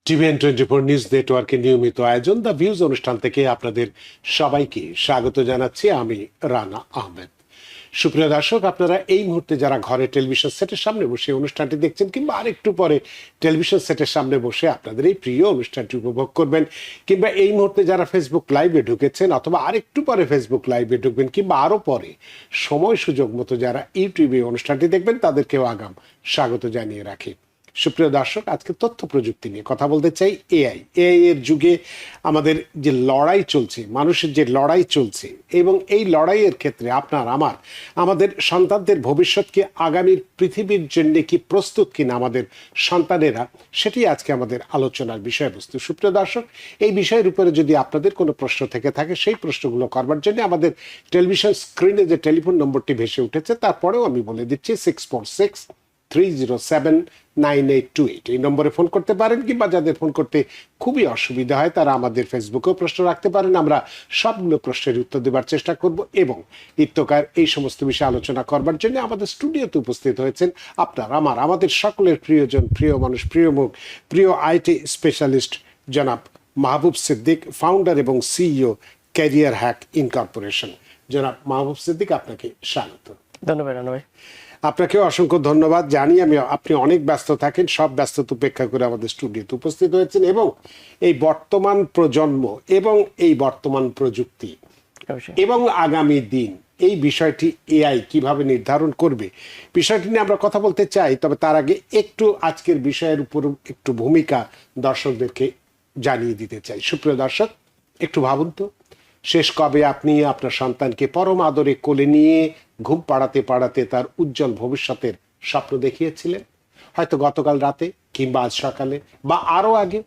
TVN24 news নেটওয়ার্কের নিয়মিত আয়োজন দ্য ভিউজ অনুষ্ঠান থেকে আপনাদের সবাইকে স্বাগত জানাচ্ছি। আমি রানা আহমেদ। সুপ্রিয় দর্শক, আপনারা এই মুহূর্তে যারা ঘরে টেলিভিশন সেটের সামনে বসে অনুষ্ঠানটি দেখছেন কিংবা আরেকটু পরে টেলিভিশন সেটের সামনে বসে আপনাদের এই প্রিয় অনুষ্ঠানটি উপভোগ করবেন, কিংবা এই মুহূর্তে যারা ফেসবুক লাইভে ঢুকেছেন অথবা আরেকটু পরে ফেসবুক লাইভে ঢুকবেন, কিংবা আরও পরে সময় সুযোগ মতো যারা ইউটিউবে অনুষ্ঠানটি দেখবেন, তাদেরকেও আগাম স্বাগত জানিয়ে রাখি। সুপ্রিয় দর্শক, আজকে তথ্য প্রযুক্তি নিয়ে কথা বলতে চাই। এআই এর যুগে আমাদের যে লড়াই চলছে, মানুষের যে লড়াই চলছে, এবং এই লড়াইয়ের ক্ষেত্রে আমাদের সন্তানদের ভবিষ্যৎকে আগামীর পৃথিবীর জন্য কি প্রস্তুত কিনা আমাদের সন্তানেরা, সেটি আজকে আমাদের আলোচনার বিষয়বস্তু। সুপ্রিয় দর্শক, এই বিষয়ের উপরে যদি আপনাদের কোনো প্রশ্ন থেকে থাকে, সেই প্রশ্নগুলো করবার জন্য আমাদের টেলিভিশন স্ক্রিনে যে টেলিফোন নম্বরটি ভেসে উঠেছে, তারপরেও আমি বলে দিচ্ছি 646-307-9828 এই নম্বরে ফোন করতে পারেন, কিংবা যাদের ফোন করতে খুবই অসুবিধা হয় তারা আমাদের ফেসবুকেও প্রশ্ন রাখতে পারেন। আমরা সবগুলো প্রশ্নের উত্তর দেবার চেষ্টা করব, এবং ইত্যকার এই সমস্ত বিষয়ে আলোচনা করবার জন্য আমাদের স্টুডিওতে উপস্থিত হয়েছেন আমাদের সকলের প্রিয়জন, প্রিয় মানুষ, প্রিয় মুখ, প্রিয় আইটি স্পেশালিস্ট জনাব মাহবুব সিদ্দিক, ফাউন্ডার এবং সিইও ক্যারিয়ার হ্যাক ইনকর্পোরেশন। জনাব মাহবুব সিদ্দিক, আপনাকে স্বাগত। ধন্যবাদ রানা ভাই। আপনাকেও অসংখ্য ধন্যবাদ। জানি আপনি অনেক ব্যস্ত থাকেন, সব ব্যস্ততা উপেক্ষা করে আমাদের স্টুডিওতে উপস্থিত হয়েছেন, এবং এই বর্তমান প্রজন্ম এবং এই বর্তমান প্রযুক্তি এবং আগামী দিন, এই বিষয়টি এআই কিভাবে নির্ধারণ করবে, বিষয়টি নিয়ে আমরা কথা বলতে চাই। তবে তার আগে একটু আজকের বিষয়ের উপর একটু ভূমিকা দর্শকদেরকে জানিয়ে দিতে চাই। সুপ্রিয় দর্শক, একটু ভাবুন তো, শেষ কবে আপনি আপনার সন্তানকে পরম আদরে কোলে নিয়ে ঘুম পাড়াতে পাড়াতে তার উজ্জ্বল ভবিষ্যতের স্বপ্ন দেখিয়েছিলেন? হয়তো গতকাল রাতে, কিংবা আজ সকালে, বা আরো আগে।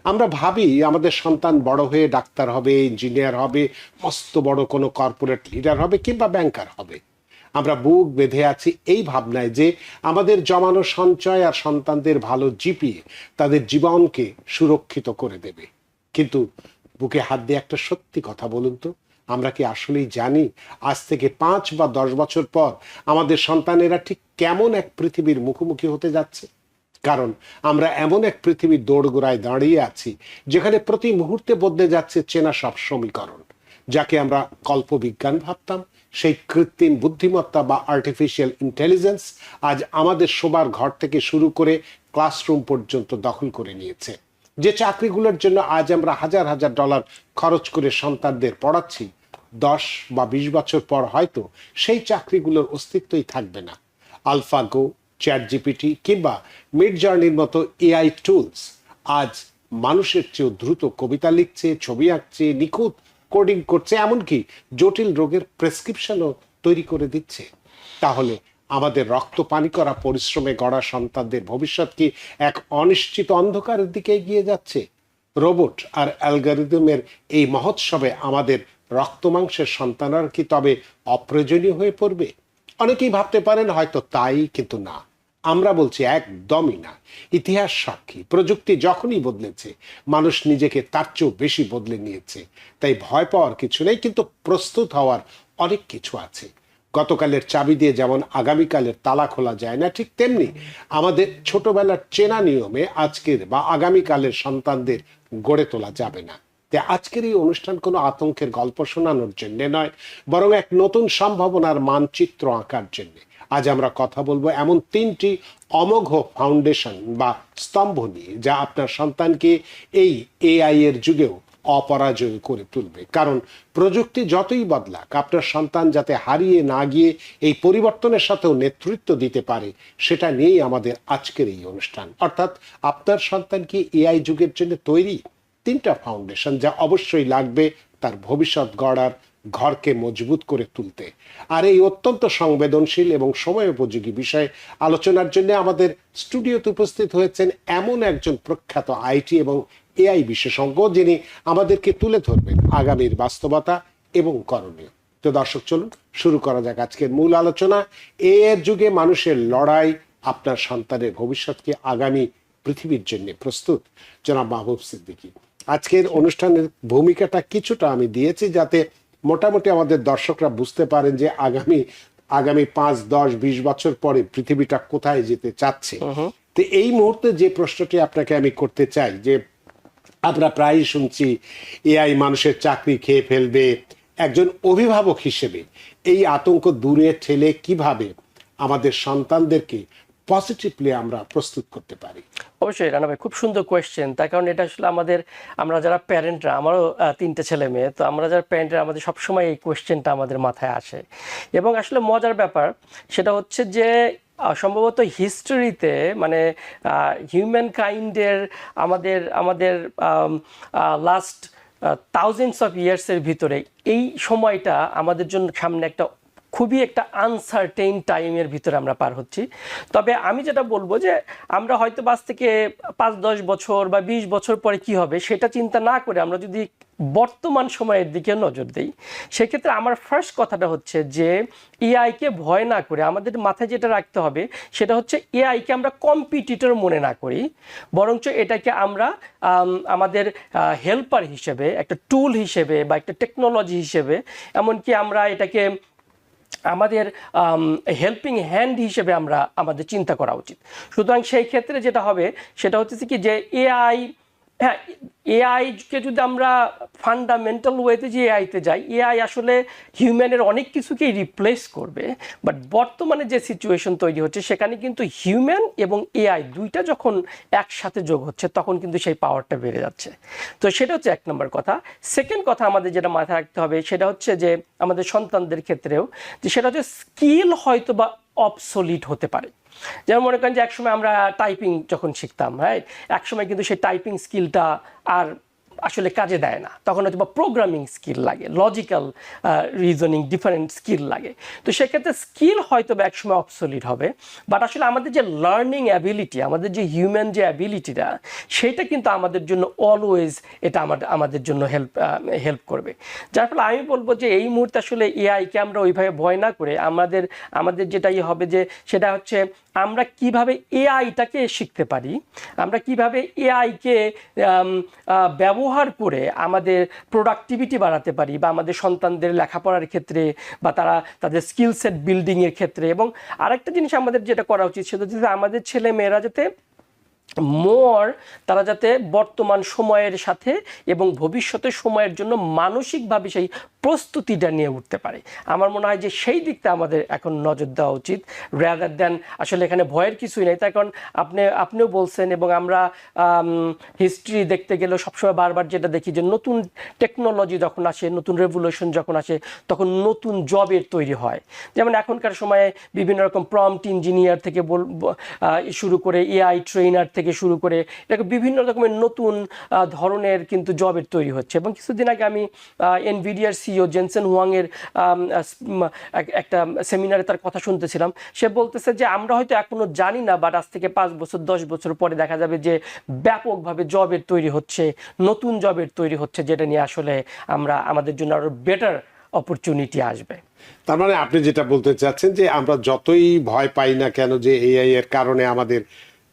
আমরা ভাবি আমাদের সন্তান বড় হয়ে ডাক্তার হবে, ইঞ্জিনিয়ার হবে, মস্ত বড় কোনো কর্পোরেট লিডার হবে, কিংবা ব্যাংকার হবে। আমরা বুক বেঁধে আছি এই ভাবনায় যে আমাদের জমানো সঞ্চয় আর সন্তানদের ভালো জিপিএ তাদের জীবনকে সুরক্ষিত করে দেবে। কিন্তু বুকে হাত দিয়ে একটা সত্যি কথা বলুন তো, আমরা কি আসলেই জানি আজ থেকে 5 বা 10 বছর পর আমাদের সন্তানেরা ঠিক কেমন এক পৃথিবীর মুখোমুখি হতে যাচ্ছে? কারণ আমরা এমন এক পৃথিবীর দোরগোড়ায় দাঁড়িয়ে আছি যেখানে প্রতি মুহূর্তে বদলে যাচ্ছে চেনা সব সমীকরণ। যাকে আমরা কল্পবিজ্ঞান ভাবতাম, সেই কৃত্রিম বুদ্ধিমত্তা বা আর্টিফিশিয়াল ইন্টেলিজেন্স আজ আমাদের শোবার ঘর থেকে শুরু করে ক্লাসরুম পর্যন্ত দখল করে নিয়েছে। যে চাকরিগুলোর জন্য আজ আমরা হাজার হাজার ডলার খরচ করে সন্তানদের পড়াচ্ছি, 10 বা 20 বছর পর হয়তো সেই চাকরিগুলোর অস্তিত্বই থাকবে না। আলফাগো, চ্যাট জিপিটি কিংবা মিড জার্নির মতো এআই টুলস আজ মানুষের চেয়েও দ্রুত কবিতা লিখছে, ছবি আঁকছে, নিখুঁত কোডিং করছে, এমনকি জটিল রোগের প্রেসক্রিপশনও তৈরি করে দিচ্ছে। তাহলে আমাদের রক্ত পানি করা পরিশ্রমে গড়া সন্তানদের ভবিষ্যৎ কি এক অনিশ্চিত অন্ধকারের দিকে এগিয়ে যাচ্ছে? রোবট আর অ্যালগরিদমের এই মহোৎসবে আমাদের রক্ত মাংসের সন্তানরা কি তবে অপ্রয়োজনীয় হয়ে পড়বে? অনেকেই ভাবতে পারেন হয়তো তাই, কিন্তু না, আমরা বলছি একদমই না। ইতিহাস সাক্ষী, প্রযুক্তি যখনই বদলেছে, মানুষ নিজেকে তার চেয়েও বেশি বদলে নিয়েছে। তাই ভয় পাওয়ার কিছু নেই, কিন্তু প্রস্তুত হওয়ার অনেক কিছু আছে। গতকালের চাবি দিয়ে যেমন আগামীকালের তালা খোলা যায় না, ঠিক তেমনি আমাদের ছোটবেলার চেনা নিয়মে আজকের বা আগামীকালের সন্তানদের গড়ে তোলা যাবে না। তাই আজকের এই অনুষ্ঠান কোনো আতঙ্কের গল্প শোনানোর জন্য নয়, বরং এক নতুন সম্ভাবনার মানচিত্র আঁকার জন্য। আজ আমরা কথা বলবো এমন 3টি অমোঘ ফাউন্ডেশন বা স্তম্ভ নিয়ে, যা আপনার সন্তানকে এই এআই এর যুগেও অপরাজয় করে তুলবে। কারণ প্রযুক্তি যতই বদলাক, আপনার সন্তান যাতে হারিয়ে না গিয়ে এই পরিবর্তনের সাথেও নেতৃত্ব দিতে পারে, সেটা নিয়েই আমাদের আজকের এই অনুষ্ঠান। অর্থাৎ আপনার সন্তান কি এআই যুগের জন্য তৈরি? 3টা ফাউন্ডেশন যা অবশ্যই লাগবে তার ভবিষ্যৎ গড়ার ঘরকে মজবুত করে তুলতে। আর এই অত্যন্ত সংবেদনশীল এবং সময় উপযোগী বিষয়ে আলোচনার জন্য আমাদের স্টুডিওতে উপস্থিত হয়েছেন এমন একজন প্রখ্যাত আইটি এবং এআই বিশেষজ্ঞ, যিনি আমাদেরকে তুলে ধরবেন আগামীর বাস্তবতা এবং করণীয়। তো দর্শক, চলুন শুরু করা যাক আজকের মূল আলোচনা। এর যুগে মানুষের লড়াই, আপনার সন্তানের ভবিষ্যৎকে আগামী পৃথিবীর জন্য প্রস্তুত। জনাব মাহবুব সিদ্দিকী, আজকের অনুষ্ঠানের ভূমিকাটা কিছুটা আমি দিয়েছি যাতে মোটামুটি আমাদের দর্শকরা বুঝতে পারেন যে আগামী 5, 10, 20 বছর পরে পৃথিবীটা কোথায় যেতে চাচ্ছে। তো এই মুহূর্তে যে প্রশ্নটি আপনাকে আমি করতে চাই যে আমরা প্রায়ই শুনছি এআই মানুষের চাকরি খেয়ে ফেলবে, একজন অভিভাবক হিসেবে এই আতঙ্ক দূরে ঠেলে কিভাবে আমাদের সন্তানদেরকে পজিটিভলি আমরা প্রস্তুত করতে পারি? অবশ্যই রানা ভাই, খুব সুন্দর কোয়েশ্চেন। তার কারণ এটা আসলে আমরা যারা প্যারেন্টরা, আমারও 3টে ছেলে মেয়ে, তো আমরা যারা প্যারেন্টরা আমাদের সবসময় এই কোয়েশ্চেনটা আমাদের মাথায় আসে। এবং আসলে মজার ব্যাপার সেটা হচ্ছে যে সম্ভবত হিস্টোরিতে মানে হিউম্যান কাইন্ডের আমাদের আমাদের লাস্ট থাউজেন্ডস অফ ইয়ার্সের ভিতরে এই সময়টা আমাদের জন্য সামনে খুবই একটা আনসার্টেইন টাইমের ভিতরে আমরা পার হচ্ছি। তবে আমি যেটা বলবো যে আমরা হয়তো আজ থেকে 5-10 বছর বা 20 বছর পরে কি হবে সেটা চিন্তা না করে আমরা যদি বর্তমান সময়ের দিকে নজর দিই, সেক্ষেত্রে আমার ফার্স্ট কথাটা হচ্ছে যে এআইকে ভয় না করে আমাদের মাথায় যেটা রাখতে হবে সেটা হচ্ছে এআইকে আমরা কম্পিটিটর মনে না করি, বরঞ্চ এটাকে আমরা আমাদের হেল্পার হিসেবে, একটা টুল হিসেবে বা একটা টেকনোলজি হিসেবে, এমনকি আমরা এটাকে আমাদের হেল্পিং হ্যান্ড হিসেবে আমাদের চিন্তা করা উচিত। সুতরাং সেই ক্ষেত্রে যেটা হবে সেটা হচ্ছে কি যে এআইকে যদি আমরা ফান্ডামেন্টাল ওয়েতে যে এআইতে যাই, এআই আসলে হিউম্যানের অনেক কিছুকেই রিপ্লেস করবে। বাট বর্তমানে যে সিচুয়েশন তৈরি হচ্ছে সেখানে কিন্তু হিউম্যান এবং এআই দুইটা যখন একসাথে যোগ হচ্ছে তখন কিন্তু সেই পাওয়ারটা বেড়ে যাচ্ছে। তো সেটা হচ্ছে 1 নম্বর কথা। সেকেন্ড কথা আমাদের যেটা মাথায় রাখতে হবে সেটা হচ্ছে যে আমাদের সন্তানদের ক্ষেত্রেও যে সেটা হচ্ছে স্কিল হয়তো বা অবসলিট হতে পারে। যেমন মনে করেন যে একসময় আমরা টাইপিং যখন শিখতাম, রাইট, একসময় কিন্তু সেই টাইপিং স্কিলটা আর আসলে কাজে দেয় না, তখন হয়তো বা প্রোগ্রামিং স্কিল লাগে, লজিক্যাল রিজনিং, ডিফারেন্ট স্কিল লাগে। তো সেক্ষেত্রে স্কিল হয়তো বা একসময় অবসলিট হবে, বাট আসলে আমাদের যে লার্নিং অ্যাবিলিটি, আমাদের যে হিউম্যান যে অ্যাবিলিটিটা, সেটা কিন্তু আমাদের জন্য অলওয়েজ এটা আমাদের জন্য হেল্প করবে। যার ফলে আমি বলবো যে এই মুহূর্তে আসলে এআইকে আমরা ওইভাবে ভয় না করে আমাদের যেটাই হবে যে সেটা হচ্ছে আমরা কিভাবে এআইটাকে শিখতে পারি, আমরা কিভাবে এআইকে ব্যবহার করে আমাদের প্রোডাক্টিভিটি বাড়াতে পারি, বা আমাদের সন্তানদের লেখাপড়ার ক্ষেত্রে বা তাদের স্কিল সেট বিল্ডিংয়ের ক্ষেত্রে। এবং আরেকটা জিনিস আমাদের যেটা করা উচিত সেটা হচ্ছে আমাদের ছেলে মেয়েরা যাতে তারা যাতে বর্তমান সময়ের সাথে এবং ভবিষ্যতের সময়ের জন্য মানসিকভাবে সেই প্রস্তুতিটা নিয়ে উঠতে পারে। আমার মনে হয় যে সেই দিকটা আমাদের এখন নজর দেওয়া উচিত, রাদার দ্যান আসলে এখানে ভয়ের কিছুই নেই। তার কারণ আপনিও বলছেন এবং আমরা হিস্ট্রি দেখতে গেলেও সবসময় বারবার যেটা দেখি যে নতুন টেকনোলজি যখন আসে, নতুন রেভলিউশন যখন আসে, তখন নতুন জবের তৈরি হয়। যেমন এখনকার সময়ে বিভিন্ন রকম প্রম্পট ইঞ্জিনিয়ার থেকে শুরু করে এআই ট্রেনার থেকে শুরু করে এটাকে বিভিন্ন রকমের নতুন ধরনের কিন্তু জবের তৈরি হচ্ছে। এবং কিছুদিন আগে আমি এনভিডিয়ার সিইও জেনসেন হুয়াংয়ের একটা সেমিনারে তার কথা শুনতেছিলাম। সে বলতেছে যে আমরা হয়তো এখনো জানি না, বাট আজ থেকে 5 বছর 10 বছর পরে দেখা যাবে যে ব্যাপকভাবে জবের তৈরি হচ্ছে, নতুন জবের তৈরি হচ্ছে, যেটা নিয়ে আসলে আমাদের জন্য আরো বেটার অপরচুনিটি আসবে। তার মানে আপনি যেটা বলতে চাচ্ছেন যে আমরা যতই ভয় পাই না কেন যে এআই এর কারণে আমাদের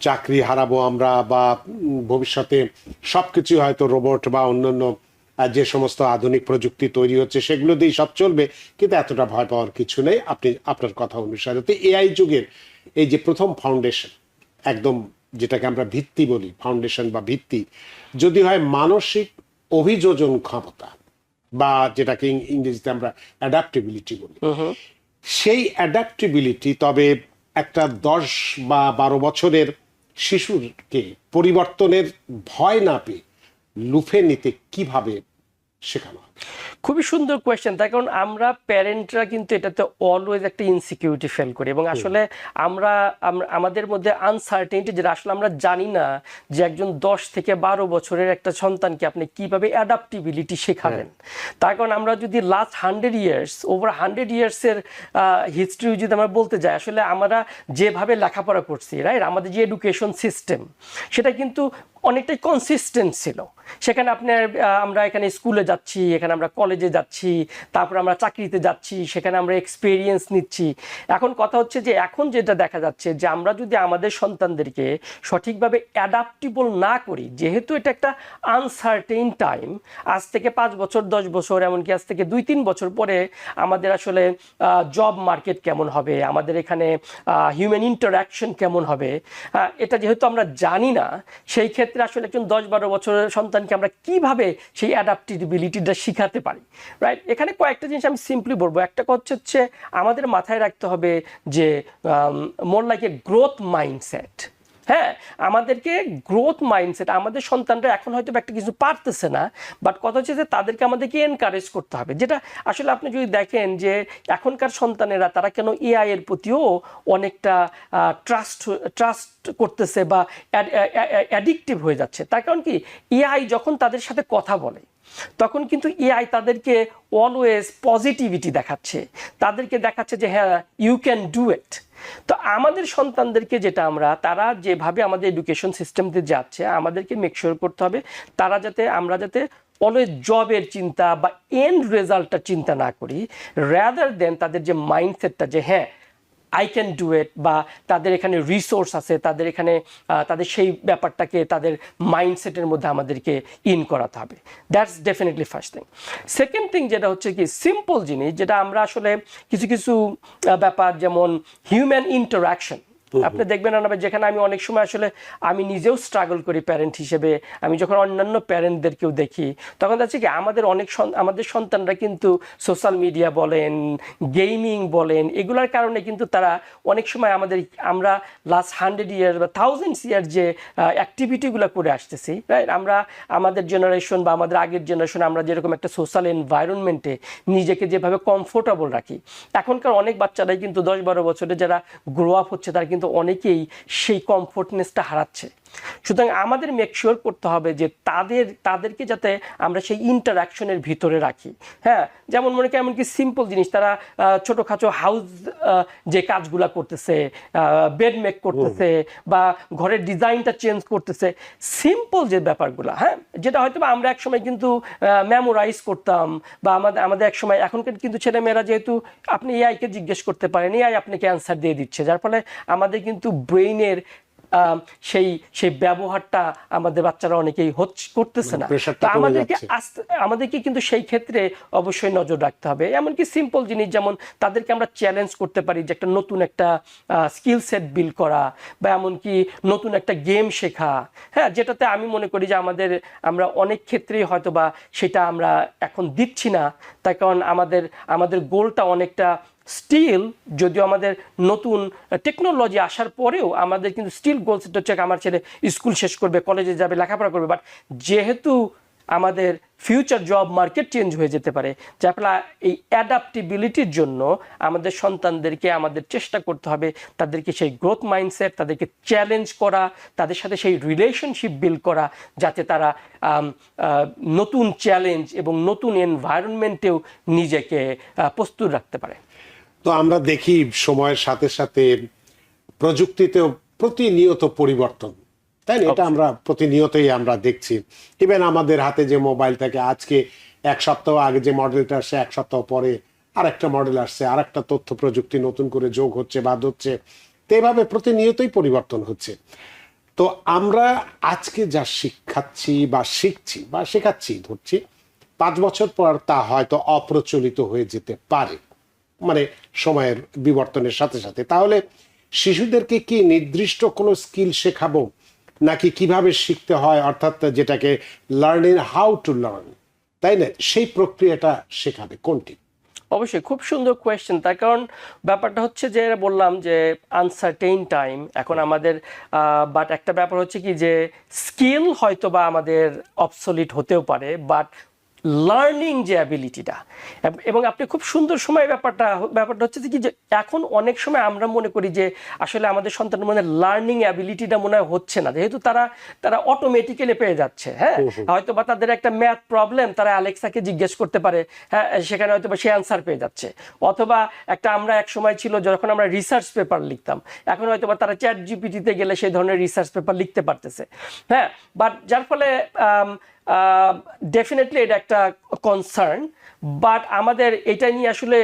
চাকরি হারাবো আমরা, বা ভবিষ্যতে সবকিছু হয়তো রোবট বা অন্যান্য যে সমস্ত আধুনিক প্রযুক্তি তৈরি হচ্ছে সেগুলো দিয়েই সব চলবে, কিন্তু এতটা ভয় পাওয়ার কিছু নেই। আপনার কথা অনুসারে তো এআই যুগের এই যে প্রথম ফাউন্ডেশন, একদম যেটাকে আমরা ভিত্তি বলি, ফাউন্ডেশন বা ভিত্তি যদি হয় মানসিক অভিযোজন ক্ষমতা, বা যেটাকে ইংরেজিতে আমরা অ্যাডাপ্টেবিলিটি বলি, সেই অ্যাডাপ্টেবিলিটি তবে একটা 10 বা 12 বছরের শিশুকে পরিবর্তনের ভয় না পেয়ে লুফে নিতে কিভাবে শেখানো হয়? খুবই সুন্দর কোয়েশ্চেন। তার কারণ আমরা প্যারেন্টরা কিন্তু এটাতে অলওয়েজ একটা ইনসিকিউরিটি ফিল করি, এবং আসলে আমাদের মধ্যে আনসার্টেনিটি, যেটা আসলে আমরা জানি না যে একজন 10 থেকে 12 বছরের একটা সন্তানকে আপনি কিভাবে অ্যাডাপ্টিবিলিটি শেখাবেন। তার কারণ আমরা যদি লাস্ট 100 ইয়ার্স, ওভার 100 ইয়ার্সের হিস্ট্রি যদি আমরা বলতে যাই, আসলে আমরা যেভাবে লেখাপড়া করছি, রাইট, আমাদের যে এডুকেশন সিস্টেম সেটা কিন্তু অনেকটাই কনসিস্টেন্ট ছিল। সেখানে আপনার আমরা এখানে স্কুলে যাচ্ছি, এখানে আমরা কলেজে যাচ্ছি, তারপর আমরা চাকরিতে যাচ্ছি, সেখানে আমরা এক্সপিরিয়েন্স নিচ্ছি। এখন কথা হচ্ছে যে এখন যেটা দেখা যাচ্ছে যে আমরা যদি আমাদের সন্তানদেরকে সঠিকভাবে অ্যাডাপ্টেবল না করি, যেহেতু এটা একটা আনসার্টেইন টাইম, আজ থেকে 5 বছর 10 বছর এমনকি আজ থেকে 2-3 বছর পরে আমাদের আসলে জব মার্কেট কেমন হবে, আমাদের এখানে হিউম্যান ইন্টারাকশন কেমন হবে, এটা যেহেতু আমরা জানি না, সেই ক্ষেত্রে আসলে একজন 10-12 বছরের সন্তানকে আমরা কিভাবে সেই অ্যাডাপ্টেবিলিটিটা শিখাতে পারি, রাইট? এখানে কয়েকটা জিনিস আমি সিম্পলি বলবো। একটা হচ্ছে আমাদের মাথায় রাখতে হবে যে more like a growth mindset. হ্যাঁ, আমাদেরকে গ্রোথ মাইন্ডসেট, আমাদের সন্তানরা এখন হয়তো একটা কিছু পারতেছে না, বাট কথা হচ্ছে যে তাদেরকে আমাদেরকে এনকারেজ করতে হবে। যেটা আসলে আপনি যদি দেখেন যে এখনকার সন্তানেরা তারা কেন এআই এর প্রতিও অনেকটা ট্রাস্ট করতেছে বা অ্যাডিকটিভ হয়ে যাচ্ছে, তার কারণ কি এআই যখন তাদের সাথে কথা বলে তখন কিন্তু এআই তাদেরকে অলওয়েজ পজিটিভিটি দেখাচ্ছে, তাদেরকে দেখাচ্ছে যে হ্যাঁ ইউ ক্যান ডু ইট। তো আমাদের সন্তানদেরকে যেটা তারা যেভাবে আমাদের এডুকেশন সিস্টেমতে যাচ্ছে, আমাদেরকে মেকশিওর করতে হবে আমরা যাতে অলওয়েজ জবের চিন্তা বা এন্ড রেজাল্টটা চিন্তা না করি, রাদার দেন তাদের যে মাইন্ডসেটটা যে হ্যাঁ আই ক্যান ডু ইট, বা তাদের এখানে রিসোর্স আছে, তাদের এখানে তাদের সেই ব্যাপারটাকে তাদের মাইন্ডসেটের মধ্যে আমাদেরকে ইন করাতে হবে। That's definitely first thing. Second thing যেটা হচ্ছে কি সিম্পল জিনিস, যেটা আমরা আসলে কিছু কিছু ব্যাপার যেমন হিউম্যান ইন্টারাকশন, আপনি দেখবেন না, যেখানে আমি অনেক সময় আসলে আমি নিজেও স্ট্রাগল করি প্যারেন্ট হিসেবে, আমি যখন অন্যান্য প্যারেন্টদেরকেও দেখি তখন দেখছি কি আমাদের সন্তানরা কিন্তু সোশ্যাল মিডিয়া বলেন, গেমিং বলেন, এগুলোর কারণে কিন্তু তারা অনেক সময় আমরা লাস্ট 100 ইয়ার বা 1000 ইয়ার যে অ্যাক্টিভিটিগুলো করে আসতেছি, রাইট? আমাদের জেনারেশন বা আমাদের আগের জেনারেশন আমরা যেরকম একটা সোশ্যাল এনভায়রনমেন্টে নিজেকে যেভাবে কমফোর্টেবল রাখি, এখনকার অনেক বাচ্চারাই কিন্তু 10-12 বছরে যারা গ্রো আপ হচ্ছে তারা কিন্তু অনেকেই সেই কমফোর্টনেসটা হারাচ্ছে। সুতরাং আমাদের মেকশিওর করতে হবে যে তাদেরকে যাতে আমরা সেই ইন্টারাকশনের ভিতরে রাখি। হ্যাঁ, যেমন মনে করি এমনকি সিম্পল জিনিস, তারা ছোটোখাটো হাউস যে কাজগুলা করতেছে, বেড মেক করতেছে বা ঘরের ডিজাইনটা চেঞ্জ করতেছে, সিম্পল যে ব্যাপারগুলো, হ্যাঁ, যেটা হয়তো বা আমরা একসময় কিন্তু মেমোরাইজ করতাম, বা আমাদের একসময়, এখনকার কিন্তু ছেলেমেয়েরা যেহেতু আপনি এআইকে জিজ্ঞেস করতে পারেন, এআই আপনাকে অ্যান্সার দিয়ে দিচ্ছে, যার ফলে আমাদের কিন্তু ব্রেইনের সেই ব্যবহারটা আমাদের বাচ্চারা অনেকেই করতেছে না। তো আমাদেরকে কিন্তু সেই ক্ষেত্রে অবশ্যই নজর রাখতে হবে। এমনকি সিম্পল জিনিস যেমন তাদেরকে আমরা চ্যালেঞ্জ করতে পারি যে একটা নতুন একটা স্কিল সেট বিল্ড করা, বা এমনকি নতুন একটা গেম শেখা, হ্যাঁ, যেটাতে আমি মনে করি যে আমরা অনেক ক্ষেত্রেই হয়তো বা সেটা আমরা এখন দিচ্ছি না, তার কারণ আমাদের গোলটা অনেকটা স্টিল, যদিও আমাদের নতুন টেকনোলজি আসার পরেও আমাদের কিন্তু স্টিল গোল সেট হচ্ছে আমার ছেলে স্কুল শেষ করবে, কলেজে যাবে, লেখাপড়া করবে, বাট যেহেতু আমাদের ফিউচার জব মার্কেট চেঞ্জ হয়ে যেতে পারে, যার ফলে এই অ্যাডাপ্টেবিলিটির জন্য আমাদের সন্তানদেরকে আমাদের চেষ্টা করতে হবে তাদেরকে সেই গ্রোথ মাইন্ডসেট, তাদেরকে চ্যালেঞ্জ করা, তাদের সাথে সেই রিলেশনশিপ বিল্ড করা, যাতে তারা নতুন চ্যালেঞ্জ এবং নতুন এনভায়রনমেন্টেও নিজেকে প্রস্তুত রাখতে পারে। তো আমরা দেখি সময়ের সাথে সাথে প্রযুক্তিতেও প্রতিনিয়ত পরিবর্তন, তাই না? এটা আমরা প্রতিনিয়তই আমরা দেখছি। ইভেন আমাদের হাতে যে মোবাইল থাকে, আজকে এক সপ্তাহ আগে যে মডেলটা আসছে, এক সপ্তাহ পরে আরেকটা মডেল আসছে, আরেকটা তথ্য প্রযুক্তি নতুন করে যোগ হচ্ছে, বাদ হচ্ছে, তো এভাবে প্রতিনিয়তই পরিবর্তন হচ্ছে। তো আমরা আজকে যা শিক্ষাচ্ছি বা শিখছি বা শেখাচ্ছি, ধরছি 5 বছর পর তা হয়তো অপ্রচলিত হয়ে যেতে পারে, মানে সময়ের বিবর্তনের সাথে সাথে। তাহলে শিশুদেরকে কি নির্দিষ্ট কোনো স্কিল শেখাবো, নাকি কিভাবে শিখতে হয়, অর্থাৎ যেটাকে লার্নিং হাউ টু লার্ন, তাই না, সেই প্রক্রিয়াটা শেখাবে কোনটি? অবশ্যই খুব সুন্দর কোয়েশ্চেন। তার কারণ ব্যাপারটা হচ্ছে যে বললাম যে আনসার্টেইন টাইম এখন আমাদের, বাট একটা ব্যাপার হচ্ছে কি যে স্কিল হয়তো বা আমাদের অবসলিট হতেও পারে, বাট লার্নিং যে অ্যাবিলিটিটা, এবং আপনি খুব সুন্দর সময় ব্যাপারটা হচ্ছে যে কি যে এখন অনেক সময় আমরা মনে করি যে আসলে আমাদের সন্তানের মনে লার্নিং অ্যাবিলিটিটা মনে হয় হচ্ছে না, যেহেতু তারা অটোমেটিক্যালি পেয়ে যাচ্ছে। হ্যাঁ, হয়তো বা তাদের একটা ম্যাথ প্রবলেম, তারা অ্যালেক্সাকে জিজ্ঞেস করতে পারে, হ্যাঁ, সেখানে হয়তো বা সে অ্যান্সার পেয়ে যাচ্ছে। অথবা আমরা এক সময় ছিল যখন আমরা রিসার্চ পেপার লিখতাম, এখন হয়তো বা তারা চ্যাট জিপিটিতে গেলে সেই ধরনের রিসার্চ পেপার লিখতে পারতেছে। হ্যাঁ, বাট যার ফলে ডেফিনেটলি এটা একটা কনসার্ন, বাট আমাদের এটা নিয়ে আসলে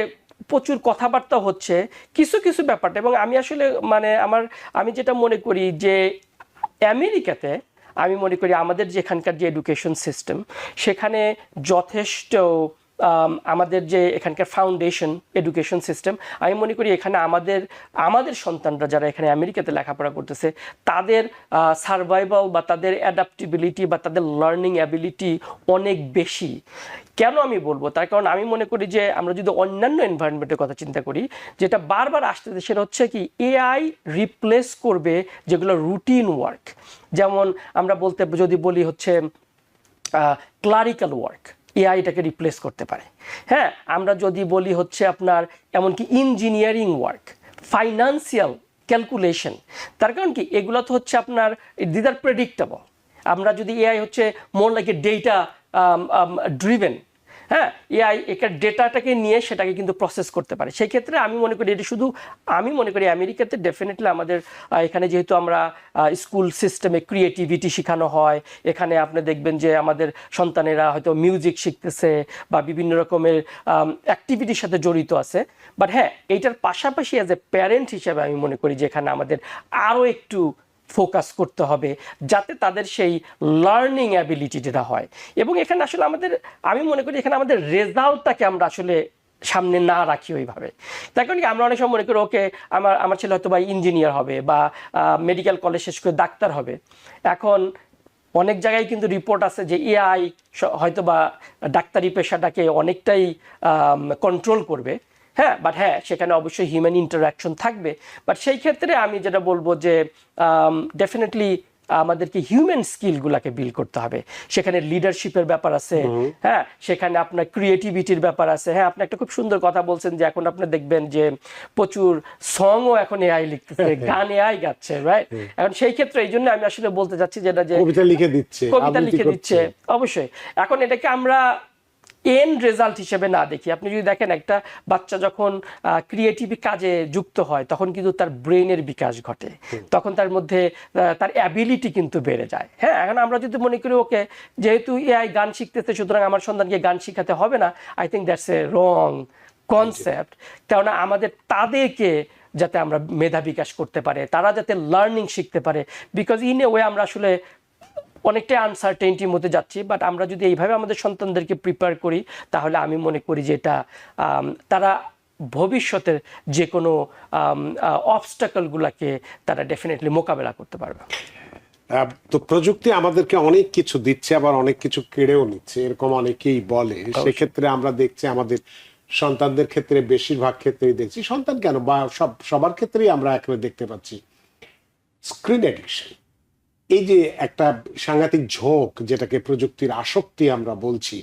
প্রচুর কথাবার্তা হচ্ছে কিছু কিছু ব্যাপারটা। এবং আমি আসলে আমি যেটা মনে করি যে আমেরিকাতে আমি মনে করি আমাদের যেখানকার যে এডুকেশন সিস্টেম, সেখানে যথেষ্ট আমাদের যে এখানকার ফাউন্ডেশন এডুকেশন সিস্টেম, আমি মনে করি এখানে আমাদের সন্তানরা যারা এখানে আমেরিকাতে লেখাপড়া করতেছে, তাদের সার্ভাইভাল বা তাদের অ্যাডাপ্টেবিলিটি বা তাদের লার্নিং অ্যাবিলিটি অনেক বেশি। কেন আমি বলবো? তার কারণ আমি মনে করি যে আমরা যদি অন্যান্য এনভায়রনমেন্টের কথা চিন্তা করি, যেটা বারবার আসতেছে সেটা হচ্ছে কি এআই রিপ্লেস করবে যেগুলো রুটিন ওয়ার্ক। যেমন আমরা যদি বলি হচ্ছে ক্লারিক্যাল ওয়ার্ক, এআই এটাকে রিপ্লেস করতে পারে। হ্যাঁ, আমরা যদি বলি হচ্ছে আপনার এমনকি ইঞ্জিনিয়ারিং ওয়ার্ক, ফাইন্যান্সিয়াল ক্যালকুলেশন, তার কারণ কি এগুলো তো হচ্ছে আপনার দিস আর প্রেডিক্টেবল। আমরা যদি এআই হচ্ছে more like a data driven, হ্যাঁ, এআই এটার ডেটাটাকে নিয়ে সেটাকে কিন্তু প্রসেস করতে পারে। সেই ক্ষেত্রে আমি মনে করি এটি আমি মনে করি আমেরিকাতে ডেফিনেটলি আমাদের এখানে যেহেতু আমরা স্কুল সিস্টেমে ক্রিয়েটিভিটি শেখানো হয়, এখানে আপনি দেখবেন যে আমাদের সন্তানেরা হয়তো মিউজিক শিখতেছে বা বিভিন্ন রকমের অ্যাক্টিভিটির সাথে জড়িত আছে। বাট হ্যাঁ, এইটার পাশাপাশি অ্যাজ এ প্যারেন্ট হিসেবে আমি মনে করি যে এখানে আমাদের আরও একটু ফোকাস করতে হবে যাতে তাদের সেই লার্নিং অ্যাবিলিটি যেটা হয়। এবং এখানে আসলে আমি মনে করি এখানে আমাদের রেজাল্টটাকে আমরা আসলে সামনে না রাখি ওইভাবে। তার কারণ কি আমরা অনেক সময় মনে করি ওকে আমার ছেলে হয়তো বা ইঞ্জিনিয়ার হবে বা মেডিকেল কলেজ শেষ করে ডাক্তার হবে। এখন অনেক জায়গায় কিন্তু রিপোর্ট আছে যে এআই হয়তো বা ডাক্তারি পেশাটাকে অনেকটাই কন্ট্রোল করবে। হ্যাঁ, বাট হ্যাঁ, সেখানে অবশ্যই হিউম্যান ইন্টারাকশন থাকবে। বাট সেই ক্ষেত্রে আমি যেটা বলবো যে ডেফিনেটলি আমাদেরকে হিউম্যান স্কিলগুলোকে বিল্ড করতে হবে। সেখানে লিডারশিপের ব্যাপার আছে, হ্যাঁ, সেখানে আপনার ক্রিয়েটিভিটির ব্যাপার আছে। হ্যাঁ, আপনি একটা খুব সুন্দর কথা বলছেন যে এখন আপনি দেখবেন যে প্রচুর সংও এখন এআই লিখতেছে, গান এআই গাচ্ছে, রাইট? এখন সেই ক্ষেত্রে এই জন্য আমি আসলে বলতে চাচ্ছি যেটা যে কবিতা লিখে দিচ্ছে অবশ্যই। এখন এটাকে আমরা এন্ড রেজাল্ট হিসেবে না দেখি। আপনি যদি দেখেন একটা বাচ্চা যখন ক্রিয়েটিভ কাজে যুক্ত হয় তখন কিন্তু তার ব্রেনের বিকাশ ঘটে, তখন তার মধ্যে তার অ্যাবিলিটি কিন্তু বেড়ে যায়। হ্যাঁ, এখন আমরা যদি মনে করি ওকে যেহেতু এআই গান শিখতেছে সুতরাং আমার সন্তানকে গান শিখাতে হবে না, I think that's a wrong concept. কেননা তাদেরকে যাতে আমরা মেধা বিকাশ করতে পারে, তারা যাতে লার্নিং শিখতে পারে, বিকজ ইন এ ওয়ে আমরা আসলে অনেকটাই আনসার্টেনিটির মধ্যে যাচ্ছি। বাট আমরা যদি এইভাবে আমাদের সন্তানদেরকে প্রিপেয়ার করি তাহলে আমি মনে করি যে এটা তারা ভবিষ্যতের যে কোনো অবস্টাকলগুলোকে তারা ডেফিনেটলি মোকাবেলা করতে পারবে। তো প্রযুক্তি আমাদেরকে অনেক কিছু দিচ্ছে, আবার অনেক কিছু কেড়েও নিচ্ছে, এরকম অনেকেই বলে। সেক্ষেত্রে আমরা দেখছি আমাদের সন্তানদের ক্ষেত্রে বেশিরভাগ ক্ষেত্রেই দেখছি, সন্তান কেন বা সবার ক্ষেত্রেই আমরা একেবারে দেখতে পাচ্ছি স্ক্রিন অ্যাডিকশন। এই যে একটা সাংঘাতিক ঝোঁক, যেটাকে প্রযুক্তির আসক্তি আমরা বলছি,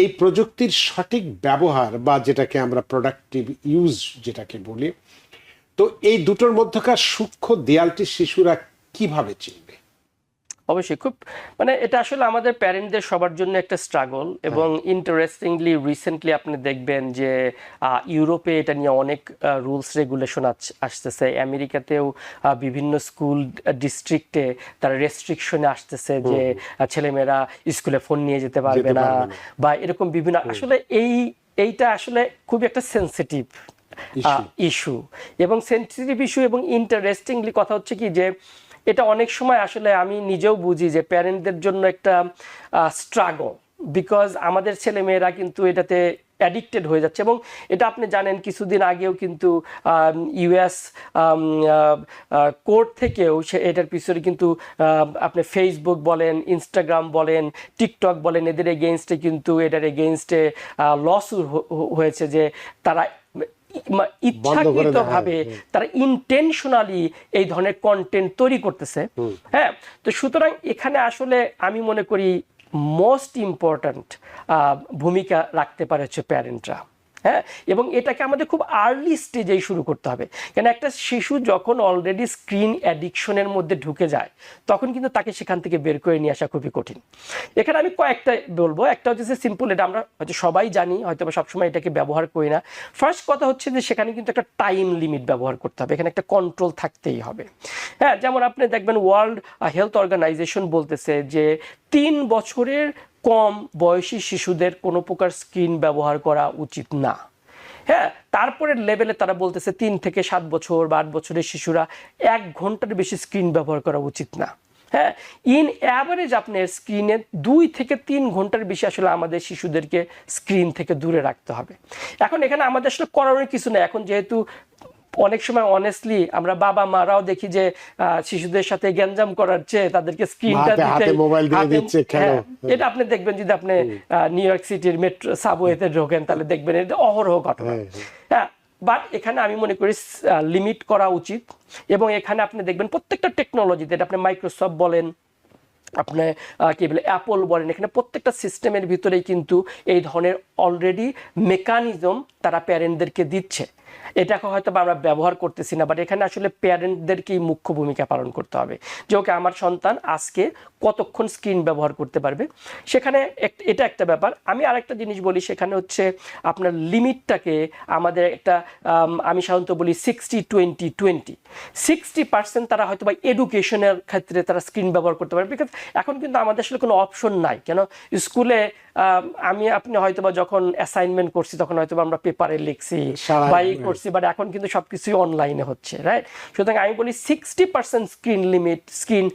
এই প্রযুক্তির সঠিক ব্যবহার বা যেটাকে আমরা প্রোডাক্টিভ ইউজ যেটাকে বলি, তো এই দুটোর মধ্যকার সূক্ষ্ম দেয়ালটি শিশুরা কিভাবে চিনবে? অবশ্যই খুব এটা আসলে আমাদের প্যারেন্টদের সবার জন্য একটা স্ট্রাগল। এবং ইন্টারেস্টিংলি রিসেন্টলি আপনি দেখবেন যে ইউরোপে এটা নিয়ে অনেক রুলস রেগুলেশন আসতেছে। আমেরিকাতেও বিভিন্ন স্কুল ডিস্ট্রিক্টে তারা রেস্ট্রিকশনে আসতেছে যে ছেলেমেয়েরা স্কুলে ফোন নিয়ে যেতে পারবে না বা এরকম বিভিন্ন। আসলে এইটা আসলে খুবই একটা সেন্সিটিভ ইস্যু এবং ইন্টারেস্টিংলি কথা হচ্ছে কি যে এটা অনেক সময় আসলে আমি নিজেও বুঝি যে প্যারেন্টদের জন্য একটা স্ট্রাগল, বিকজ আমাদের ছেলেমেয়েরা কিন্তু এটাতে অ্যাডিক্টেড হয়ে যাচ্ছে। এবং এটা আপনি জানেন কিছুদিন আগেও কিন্তু ইউএস কোর্ট থেকেও এটার পিছনে কিন্তু আপনি ফেসবুক বলেন, ইনস্টাগ্রাম বলেন, টিকটক বলেন, এদের এগেইনস্টে কিন্তু এটার এগেইনস্টে লসুট হয়েছে যে তারা ইচ্ছাকৃতভাবে তারা ইন্টেনশনালি এই ধরনের কন্টেন্ট তৈরি করতেছে। হ্যাঁ, তো সুতরাং এখানে আসলে আমি মনে করি মোস্ট ইম্পর্ট্যান্ট ভূমিকা রাখতে পারে হচ্ছে প্যারেন্টরা। হ্যাঁ, এবং এটাকে আমাদের খুব আর্লি স্টেজেই শুরু করতে হবে, কেন একটা শিশু যখন অলরেডি স্ক্রিন অ্যাডিকশনের মধ্যে ঢুকে যায় তখন কিন্তু তাকে সেখান থেকে বের করে নিয়ে আসা খুবই কঠিন। এখানে আমি কয়েকটা বলবো, একটা হচ্ছে সিম্পল, এটা আমরা হয়তো সবাই জানি, হয়তো বা সবসময় এটাকে ব্যবহার করি না। ফার্স্ট কথা হচ্ছে যে সেখানে কিন্তু একটা টাইম লিমিট ব্যবহার করতে হবে, এখানে একটা কন্ট্রোল থাকতেই হবে। হ্যাঁ, যেমন আপনি দেখবেন ওয়ার্ল্ড হেলথ অর্গানাইজেশন বলতেছে যে 3 বছরের কম বয়সী শিশুদের কোনো প্রকার স্ক্রিন ব্যবহার করা উচিত না। হ্যাঁ, তারপরের লেভেলে তারা বলতেছে 3 থেকে 7 বছর বা 8 বছরের শিশুরা 1 ঘন্টার বেশি স্ক্রিন ব্যবহার করা উচিত না। হ্যাঁ, ইন অ্যাভারেজ আপনার স্ক্রিনে 2 থেকে 3 ঘন্টার বেশি আসলে আমাদের শিশুদেরকে স্ক্রিন থেকে দূরে রাখতে হবে। এখন এখানে আমাদের আসলে করার কিছু নেই, এখন যেহেতু অনেক সময় অনেস্টলি আমরা বাবা মারাও দেখি যে শিশুদের সাথে গ্যাঞ্জাম করার চেয়ে তাদেরকে স্ক্রিনটা দিতে মোবাইল দিয়ে দিচ্ছে, খেলো। এটা আপনি দেখবেন যদি আপনি নিউ ইয়র্ক সিটির মেট্রো সাবওয়েতে ঢোকেন তাহলে দেখবেন এটা অহরহ ঘটনা। হ্যাঁ, বাট এখানে আমি মনে করি লিমিট করা উচিত। এবং এখানে আপনি দেখবেন প্রত্যেকটা টেকনোলজিতে, এটা আপনি মাইক্রোসফট বলেন, আপনি কি বলে অ্যাপল বলেন, এখানে প্রত্যেকটা সিস্টেমের ভিতরেই কিন্তু এই ধরনের অলরেডি মেকানিজম তারা প্যারেন্টদেরকে দিচ্ছে। এটাকে হয়তো আমরা ব্যবহার করতেছি না, বাট এখানে আসলে প্যারেন্টদেরকেই মুখ্য ভূমিকা পালন করতে হবে যে ওকে আমার সন্তান আজকে কতক্ষণ স্ক্রিন ব্যবহার করতে পারবে। সেখানে এটা একটা ব্যাপার। আমি আরেকটা জিনিস বলি, সেখানে হচ্ছে আপনার লিমিটটাকে আমাদের একটা আমি সাধারণত বলি 60-20-20। 60% তারা হয়তো বা এডুকেশনের ক্ষেত্রে তারা স্ক্রিন ব্যবহার করতে পারে, বিকজ এখন কিন্তু আমাদের আসলে কোনো অপশন নাই। কেন স্কুলে আপনি হয়তো বা যখন অ্যাসাইনমেন্ট করছি তখন হয়তো আমরা পেপারে লিখছি বা করছি, বাট এখন কিন্তু সবকিছুই অনলাইনে হচ্ছে, রাইট? সুতরাং আমি বলি 60% স্ক্রিন লিমিট, স্ক্রিন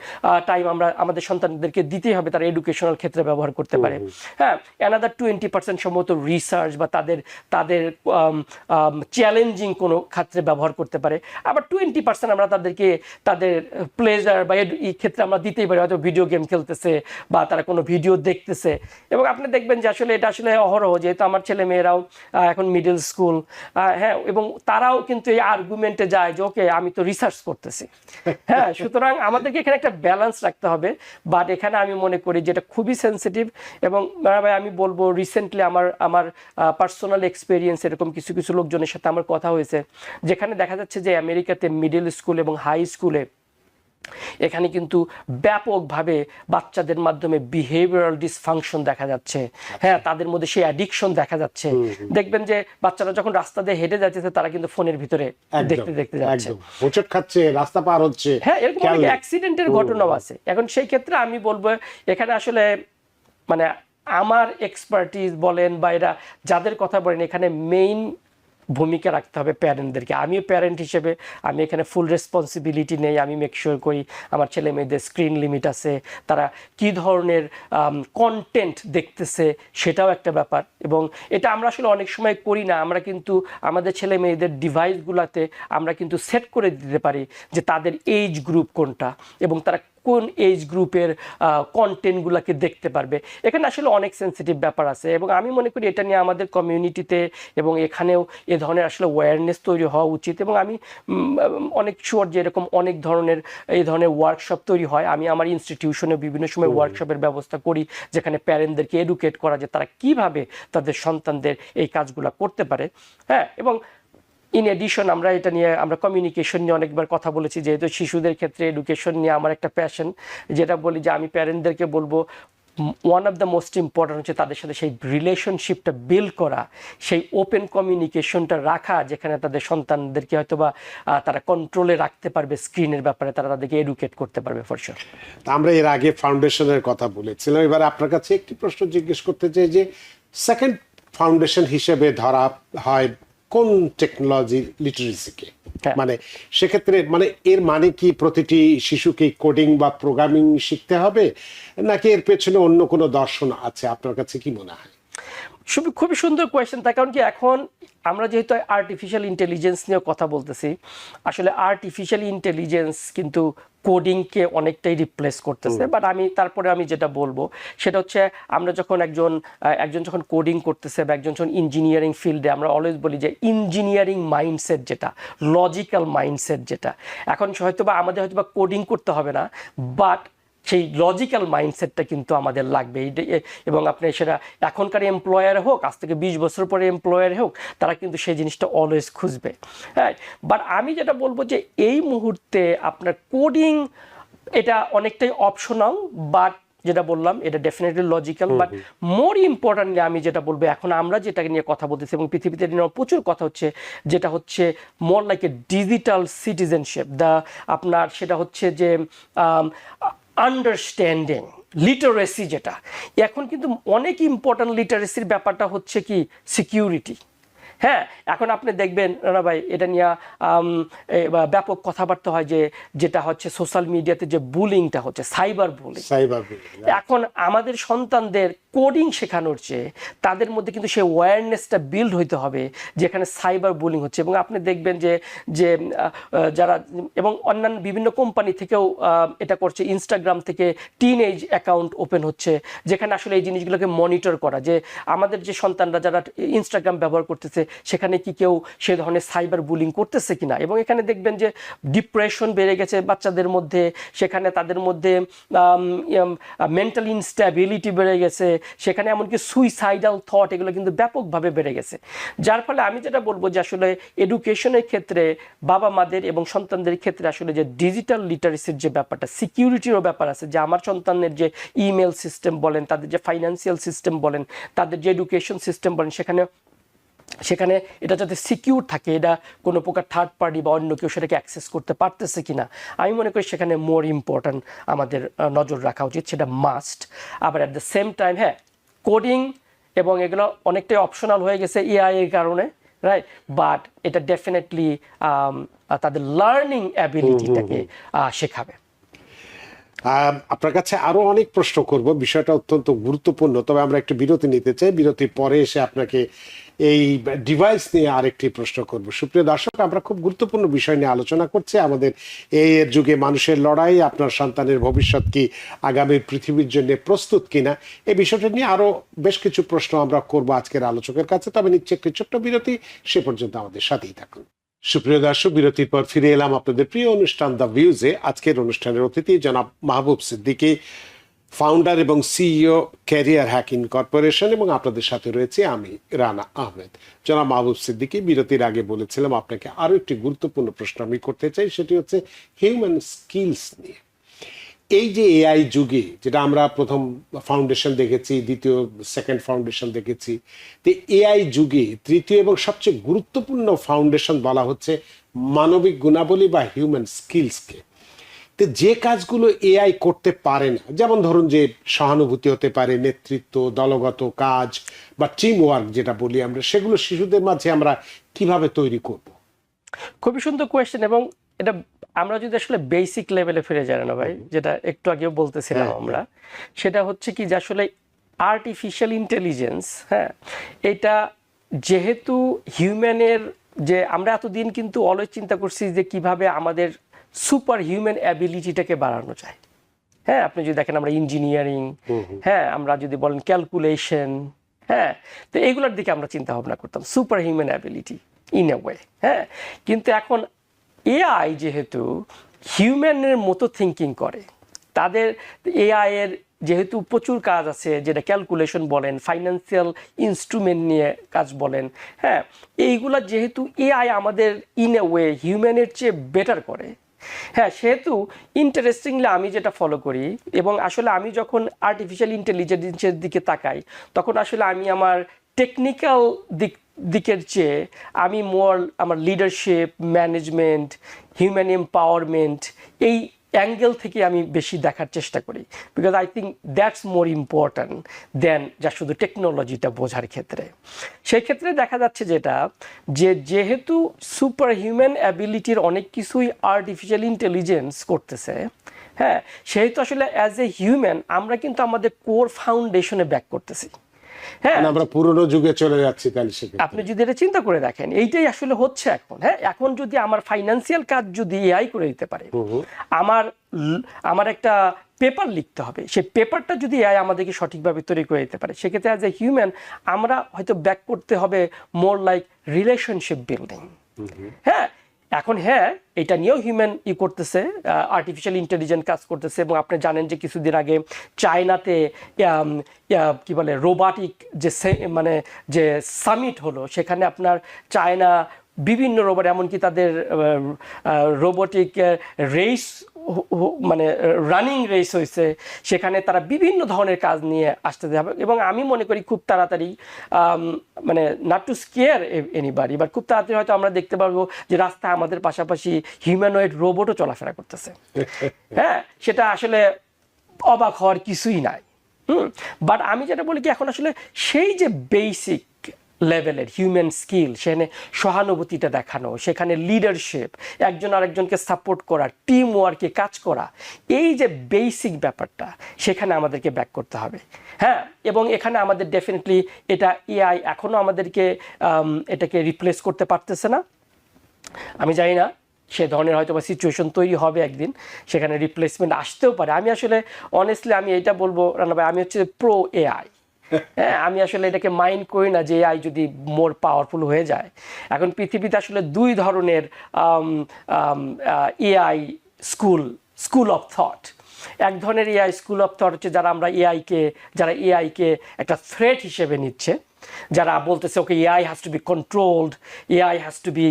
টাইম আমরা আমাদের সন্তানদেরকে দিতেই হবে, তারা এডুকেশনাল ক্ষেত্রে ব্যবহার করতে পারে। হ্যাঁ, অ্যানাদার 20% সম্ভবত রিসার্চ বা তাদের চ্যালেঞ্জিং কোনো ক্ষেত্রে ব্যবহার করতে পারে। আবার 20% আমরা তাদেরকে তাদের প্লেজার বা এই ক্ষেত্রে আমরা দিতেই পারি, হয়তো ভিডিও গেম খেলতেছে বা তারা কোনো ভিডিও দেখতেছে। এবং আপনি দেখবেন যে আসলে এটা আসলে অহরহ, যেহেতু আমার ছেলে মেয়েরাও এখন মিডল স্কুল, হ্যাঁ, এবং তারাও কিন্তু এই আর্গুমেন্টে যায় যে ওকে আমি তো রিসার্চ করতেছি। হ্যাঁ, সুতরাং আমাদেরকে এখানে একটা ব্যালেন্স রাখতে হবে। বাট এখানে আমি মনে করি যেটা খুবই সেন্সিটিভ। এবং ভাই আমি বলবো রিসেন্টলি আমার পার্সোনাল এক্সপিরিয়েন্স, এরকম কিছু কিছু লোকজনের সাথে আমার কথা হয়েছে, যেখানে দেখা যাচ্ছে যে আমেরিকাতে মিডল স্কুল এবং হাই স্কুলে এখানে কিন্তু ব্যাপকভাবে বাচ্চাদের মাধ্যমে বিহেভিয়ারাল ডিসফাংশন দেখা যাচ্ছে। হ্যাঁ, তাদের মধ্যে সেই অ্যাডিকশন দেখা যাচ্ছে। দেখবেন যে বাচ্চারা যখন রাস্তা দিয়ে হেঁটে যাচ্ছে তারা কিন্তু ফোনের ভিতরে দেখতে যাচ্ছে, হোঁচট খাচ্ছে, রাস্তা পার হচ্ছে। হ্যাঁ, এরকম অনেক অ্যাক্সিডেন্টের ঘটনাও আছে। এখন সেই ক্ষেত্রে আমি বলবো এখানে আসলে মানে আমার এক্সপার্টিস বলেন বা এরা যাদের কথা বলেন, এখানে মেইন ভূমিকা রাখতে হবে প্যারেন্টদেরকে। আমিও প্যারেন্ট হিসেবে আমি এখানে ফুল রেসপন্সিবিলিটি নেই। আমি মেক শিওর করি আমার ছেলে মেয়েদের স্ক্রিন লিমিট আছে, তারা কি ধরনের কন্টেন্ট দেখতেছে সেটাও একটা ব্যাপার। এবং এটা আমরা আসলে অনেক সময় করি না, আমরা কিন্তু আমাদের ছেলে মেয়েদের ডিভাইসগুলোতে আমরা কিন্তু সেট করে দিতে পারি যে তাদের এজ গ্রুপ কোনটা এবং তারা কোন এজ গ্রুপের কন্টেন্টগুলোকে দেখতে পারবে। এখানে আসলে অনেক সেন্সিটিভ ব্যাপার আছে এবং আমি মনে করি এটা নিয়ে আমাদের কমিউনিটিতে এবং এখানেও এ ধরনের আসলে অ্যাওয়ারনেস তৈরি হওয়া উচিত। এবং আমি অনেক শিওর যে এরকম অনেক ধরনের এই ধরনের ওয়ার্কশপ তৈরি হয়। আমি আমার ইনস্টিটিউশনে বিভিন্ন সময় ওয়ার্কশপের ব্যবস্থা করি, যেখানে প্যারেন্টদেরকে এডুকেট করা যে তারা কিভাবে তাদের সন্তানদের এই কাজগুলো করতে পারে। হ্যাঁ, এবং ইন এডিশন আমরা এটা নিয়ে আমরা কমিউনিকেশন নিয়ে অনেকবার কথা বলেছি, যেহেতু শিশুদের ক্ষেত্রে এডুকেশন নিয়ে আমার একটা প্যাশন, যেটা বলি যে আমি প্যারেন্টদেরকে বলবো one of the most important হচ্ছে তাদের সাথে সেই রিলেশনশিপটা বিল্ড করা, সেই ওপেন কমিউনিকেশনটা রাখা, যেখানে তাদের সন্তানদেরকে হয়তো বা তারা কন্ট্রোলে রাখতে পারবে স্ক্রিনের ব্যাপারে, তারা তাদেরকে এডুকেট করতে পারবে ফর শিওর। আমরা এর আগে ফাউন্ডেশনের কথা বলেছিলাম, এবার আপনার কাছে একটি প্রশ্ন জিজ্ঞেস করতে চাই যে সেকেন্ড ফাউন্ডেশন হিসেবে ধরা হয় কোন টেকনোলজি লিটারেসিকে, মানে সেক্ষেত্রে মানে এর মানে কি প্রতিটি শিশুকে কোডিং বা প্রোগ্রামিং শিখতে হবে নাকি এর পেছনে অন্য কোনো দর্শন আছে? আপনার কাছে কি মনে হয়? খুবই সুন্দর কোয়েশ্চেন। তার কারণ কি এখন আমরা যেহেতু আর্টিফিশিয়াল ইন্টেলিজেন্স নিয়ে কথা বলতেছি, আসলে আর্টিফিশিয়াল ইন্টেলিজেন্স কিন্তু কোডিংকে অনেকটাই রিপ্লেস করতেছে। বাট তারপরে আমি যেটা বলবো সেটা হচ্ছে আমরা যখন একজন যখন কোডিং করতেছে বা একজন যখন ইঞ্জিনিয়ারিং ফিল্ডে, আমরা অলওয়েজ বলি যে ইঞ্জিনিয়ারিং মাইন্ডসেট যেটা, লজিক্যাল মাইন্ডসেট যেটা, এখন হয়তো বা আমাদের হয়তো বা কোডিং করতে হবে না, বাট সেই লজিক্যাল মাইন্ডসেটটা কিন্তু আমাদের লাগবে। এবং আপনি সেটা এখনকার এমপ্লয়ার হোক, আজ থেকে 20 বছর পরে এমপ্লয়ার হোক, তারা কিন্তু সেই জিনিসটা অলওয়েজ খুঁজবে। হ্যাঁ, বাট আমি যেটা বলবো যে এই মুহূর্তে আপনার কোডিং এটা অনেকটাই অপশনাল, বাট যেটা বললাম এটা definitely logical. But more importantly আমি যেটা বলবো, এখন আমরা যেটাকে নিয়ে কথা বলতেছি এবং পৃথিবীতে নিয়ে প্রচুর কথা হচ্ছে, যেটা হচ্ছে more like a digital citizenship. আপনার সেটা হচ্ছে যে আন্ডারস্ট্যান্ডিং লিটারেসি, যেটা এখন কিন্তু অনেক ইম্পর্ট্যান্ট। লিটারেসির ব্যাপারটা হচ্ছে কি সিকিউরিটি। হ্যাঁ, এখন আপনি দেখবেন রানা ভাই, এটা নিয়ে ব্যাপক কথাবার্তা হয় যে যেটা হচ্ছে সোশ্যাল মিডিয়াতে যে বুলিংটা হচ্ছে, সাইবার বুলিং। এখন আমাদের সন্তানদের কোডিং শেখানোর চেয়ে তাদের মধ্যে কিন্তু সেই অ্যাওয়ারনেসটা বিল্ড হইতে হবে যেখানে সাইবার বুলিং হচ্ছে। এবং আপনি দেখবেন যে যে যারা এবং অন্যান্য বিভিন্ন কোম্পানি থেকেও এটা করছে, ইনস্টাগ্রাম থেকে টিনেজ অ্যাকাউন্ট ওপেন হচ্ছে যেখানে আসলে এই জিনিসগুলোকে মনিটর করা, যে আমাদের যে সন্তানরা যারা ইনস্টাগ্রাম ব্যবহার করতেছে সেখানে কি কেউ সে ধরনের সাইবার বুলিং করতেছে কিনা। এবং এখানে দেখবেন যে ডিপ্রেশন বেড়ে গেছে বাচ্চাদের মধ্যে, সেখানে তাদের মধ্যে মেন্টাল ইনস্ট্যাবিলিটি বেড়ে গেছে, সেখানে এমনকি সুইসাইডাল থট এগুলো কিন্তু ব্যাপকভাবে বেড়ে গেছে। যার ফলে আমি যেটা বলবো যে আসলে এডুকেশনের ক্ষেত্রে বাবা মাদের এবং সন্তানদের ক্ষেত্রে আসলে যে ডিজিটাল লিটারেসির যে ব্যাপারটা, সিকিউরিটিরও ব্যাপার আছে, যে আমার সন্তানের যে ইমেল সিস্টেম বলেন, তাদের যে ফাইন্যান্সিয়াল সিস্টেম বলেন, তাদের যে এডুকেশন সিস্টেম বলেন, সেখানে এটা যাতে সিকিউর থাকে, এটা কোনো প্রকার থার্ড পার্টি বা অন্য কেউ সেটাকে অ্যাক্সেস করতে পারতেছে কিনা, আমি মনে করি সেখানে মোর ইম্পর্ট্যান্ট আমাদের নজর রাখা উচিত, সেটা মাস্ট। আবার অ্যাট দ্য সেম টাইম হ্যাঁ, কোডিং এবং এগুলো অনেকটাই অপশনাল হয়ে গেছে এআই এর কারণে, রাইট, বাট এটা ডেফিনেটলি তাদের লার্নিং অ্যাবিলিটিটাকে শেখাবে। আপনার কাছে আরো অনেক প্রশ্ন করব, বিষয়টা অত্যন্ত গুরুত্বপূর্ণ, তবে আমরা একটু বিরতি নিতে চাই। বিরতির পরে এসে আপনাকে এই ডিভাইস নিয়ে আরেকটি প্রশ্ন করব। সুপ্রিয় দর্শক, আমরা খুব গুরুত্বপূর্ণ বিষয় নিয়ে আলোচনা করছি, আমাদের এই যুগে মানুষের লড়াই, আপনার সন্তানের ভবিষ্যৎ কি আগামী পৃথিবীর জন্য প্রস্তুত কিনা, এই বিষয়টা নিয়ে আরো বেশ কিছু প্রশ্ন আমরা করব আজকের আলোচকের কাছে। তবে নিচ্ছে একটি ছোট্ট বিরতি, সে পর্যন্ত আমাদের সাথেই থাকুন। সুপ্রিয় দর্শক, বিরতির পর ফিরে এলাম আপনাদের প্রিয় অনুষ্ঠান দ্য ভিউজে। আজকের অনুষ্ঠানের অতিথি জনাব মাহবুব সিদ্দিকী, ফাউন্ডার এবং সিইও ক্যারিয়ার হ্যাকিং কর্পোরেশন, এবং আপনাদের সাথে রয়েছে আমি রানা আহমেদ। জনাব মাহবুব সিদ্দিকী, বিরতির আগে বলেছিলাম আপনাকে আরো একটি গুরুত্বপূর্ণ প্রশ্ন আমি করতে চাই, সেটি হচ্ছে হিউম্যান স্কিলস নিয়ে। এই যে এআই যুগে, যেটা আমরা প্রথম ফাউন্ডেশন দেখেছি, দ্বিতীয় সেকেন্ড ফাউন্ডেশন দেখেছি, তো এআই যুগে তৃতীয় এবং সবচেয়ে গুরুত্বপূর্ণ ফাউন্ডেশন বলা হচ্ছে মানবিক গুণাবলী বা হিউম্যান স্কিলসকে। তো যে কাজগুলো এআই করতে পারে না, যেমন ধরুন যে সহানুভূতি হতে পারে, নেতৃত্ব, দলগত কাজ বা টিম ওয়ার্ক যেটা বলি আমরা, সেগুলো শিশুদের মাঝে আমরা কিভাবে তৈরি করব? খুবই সুন্দর কোয়েশ্চেন। এবং এটা আমরা যদি আসলে বেসিক লেভেলে ফিরে যাই না ভাই, যেটা একটু আগেও বলতেছিলাম আমরা, সেটা হচ্ছে কি যে আসলে আর্টিফিশিয়াল ইন্টেলিজেন্স, হ্যাঁ, এটা যেহেতু হিউম্যানের, যে আমরা এতদিন কিন্তু অলওয়েজ চিন্তা করছি যে কিভাবে আমাদের সুপার হিউম্যান অ্যাবিলিটিটাকে বাড়ানো যায়। হ্যাঁ, আপনি যদি দেখেন আমরা ইঞ্জিনিয়ারিং, হ্যাঁ, আমরা যদি বলেন ক্যালকুলেশন, হ্যাঁ, তো এইগুলোর দিকে আমরা চিন্তা ভাবনা করতাম, super human ability in a way. হ্যাঁ, কিন্তু এখন এআই যেহেতু হিউম্যানের মতো থিঙ্কিং করে, তাদের এআই এর যেহেতু প্রচুর কাজ আছে, যেটা ক্যালকুলেশন বলেন, ফাইন্যান্সিয়াল ইনস্ট্রুমেন্ট নিয়ে কাজ বলেন, হ্যাঁ, এইগুলা যেহেতু এআই আমাদের ইন এ ওয়ে হিউম্যানের চেয়ে বেটার করে, হ্যাঁ, সেহেতু ইন্টারেস্টিংলি আমি যেটা ফলো করি, এবং আসলে আমি যখন আর্টিফিশিয়াল ইন্টেলিজেন্সের দিকে তাকাই, তখন আসলে আমি আমার টেকনিক্যাল দিকের চেয়ে আমি আমার লিডারশিপ, ম্যানেজমেন্ট, হিউম্যান এম্পাওয়ারমেন্ট, এই অ্যাঙ্গেল থেকে আমি বেশি দেখার চেষ্টা করি, because I think that's more important than যা শুধু টেকনোলজিটা বোঝার ক্ষেত্রে। সেই ক্ষেত্রে দেখা যাচ্ছে যেহেতু সুপার হিউম্যান অ্যাবিলিটির অনেক কিছুই আর্টিফিশিয়াল ইন্টেলিজেন্স করতেছে, হ্যাঁ, সেহেতু আসলে অ্যাজ এ হিউম্যান আমরা কিন্তু আমাদের কোর ফাউন্ডেশনে ব্যাক করতেছি। হ্যাঁ, আমরা পুরনো যুগে চলে যাচ্ছি। তাহলে আপনি যদি এটা চিন্তা করে দেখেন, এইটাই আসলে হচ্ছে এখন। হ্যাঁ, এখন যদি আমার ফাইন্যান্সিয়াল কাজ যদি এআই করে দিতে পারে, আমার একটা পেপার লিখতে হবে, সেই পেপারটা যদি এআই আমাদেরকে সঠিকভাবে তৈরি করে দিতে পারে, সেক্ষেত্রে অ্যাজ এ হিউম্যান আমরা হয়তো ব্যাক করতে হবে মোর লাইক রিলেশনশিপ বিল্ডিং। হ্যাঁ, এখন হ্যাঁ, এটা নিয়েও হিউম্যান করতেছে, আর্টিফিশিয়াল ইন্টেলিজেন্স কাজ করতেছে। এবং আপনি জানেন যে কিছুদিন আগে চায়নাতে কি বলে রোবাটিক যে মানে যে সামিট হলো, সেখানে আপনার চায়না বিভিন্ন রোবট, এমনকি তাদের রোবোটিক রেস মানে রানিং রেস হয়েছে, সেখানে তারা বিভিন্ন ধরনের কাজ নিয়ে আসতে হবে। এবং আমি মনে করি খুব তাড়াতাড়ি মানে not to scare anybody, but খুব তাড়াতাড়ি হয়তো আমরা দেখতে পারবো যে রাস্তায় আমাদের পাশাপাশি হিউম্যানয়েড রোবটও চলাফেরা করতেছে। হ্যাঁ, সেটা আসলে অবাক হওয়ার কিছুই নাই। বাট আমি যেটা বলি কি, এখন আসলে সেই যে বেসিক লেভেলের হিউম্যান স্কিল, সেখানে সহানুভূতিটা দেখানো, সেখানে লিডারশিপ, একজন আরেকজনকে সাপোর্ট করা, টিম ওয়ার্কে কাজ করা, এই যে বেসিক ব্যাপারটা সেখানে আমাদেরকে ব্যাক করতে হবে। হ্যাঁ, এবং এখানে আমাদের ডেফিনেটলি এটা এআই এখনও আমাদেরকে এটাকে রিপ্লেস করতে পারতেছে না। আমি জানি না সে ধরনের হয়তো বা সিচুয়েশন তৈরি হবে একদিন, সেখানে রিপ্লেসমেন্ট আসতেও পারে। আমি আসলে অনেস্টলি আমি এটা বলবো রানা ভাই, আমি হচ্ছে প্রো এআই। হ্যাঁ, আমি আসলে এটাকে মাইন্ড করি না যে এআই যদি মোর পাওয়ারফুল হয়ে যায়। এখন পৃথিবীতে আসলে দুই ধরনের এআই স্কুল অফ থট। এক ধরনের এআই স্কুল অফ থট হচ্ছে যারা এআইকে একটা থ্রেট হিসেবে নিচ্ছে, যারা বলতেছে okay AI has to be controlled, AI has to be